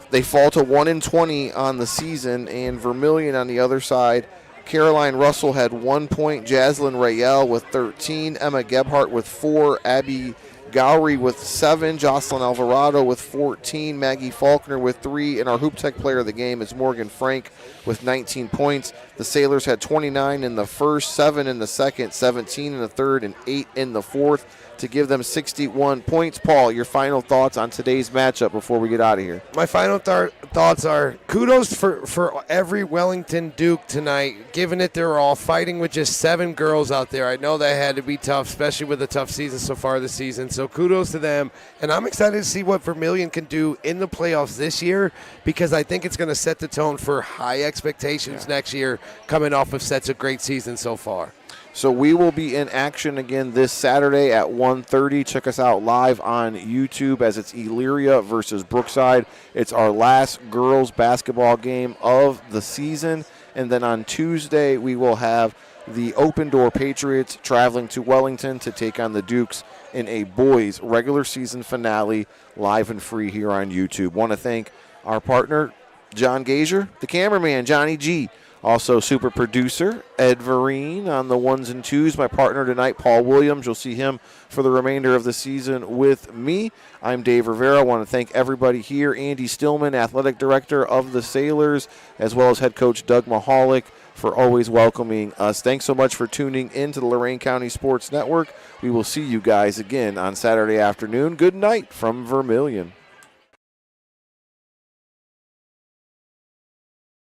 to 1-20 on the season, and Vermilion on the other side. Caroline Russell had 1 point. Jaslyn Rayel with 13. Emma Gebhart with 4. Abby Gowrie with 7, Jocelyn Alvarado with 14, Maggie Faulkner with 3, and our Hoop Tech player of the game is Morgan Frank with 19 points. The Sailors had 29 in the first, 7 in the second, 17 in the third, and 8 in the fourth to give them 61 points. Paul, your final thoughts on today's matchup before we get out of here. My final thoughts are kudos for every Wellington Duke tonight, giving it their all, fighting with just 7 girls out there. I know that had to be tough, especially with a tough season so far this season. So kudos to them. And I'm excited to see what Vermilion can do in the playoffs this year, because I think it's going to set the tone for high expectations next year, coming off of such a great season so far. So we will be in action again this Saturday at 1:30. Check us out live on YouTube as it's Elyria versus Brookside. It's our last girls basketball game of the season. And then on Tuesday, we will have the Open Door Patriots traveling to Wellington to take on the Dukes in a boys regular season finale, live and free here on YouTube. Want to thank our partner, John Gazier, the cameraman, Johnny G. Also, super producer Ed Vereen on the 1s and 2s. My partner tonight, Paul Williams. You'll see him for the remainder of the season with me. I'm Dave Rivera. I want to thank everybody here. Andy Stillman, athletic director of the Sailors, as well as head coach Doug Mahalik, for always welcoming us. Thanks so much for tuning in to the Lorain County Sports Network. We will see you guys again on Saturday afternoon. Good night from Vermilion.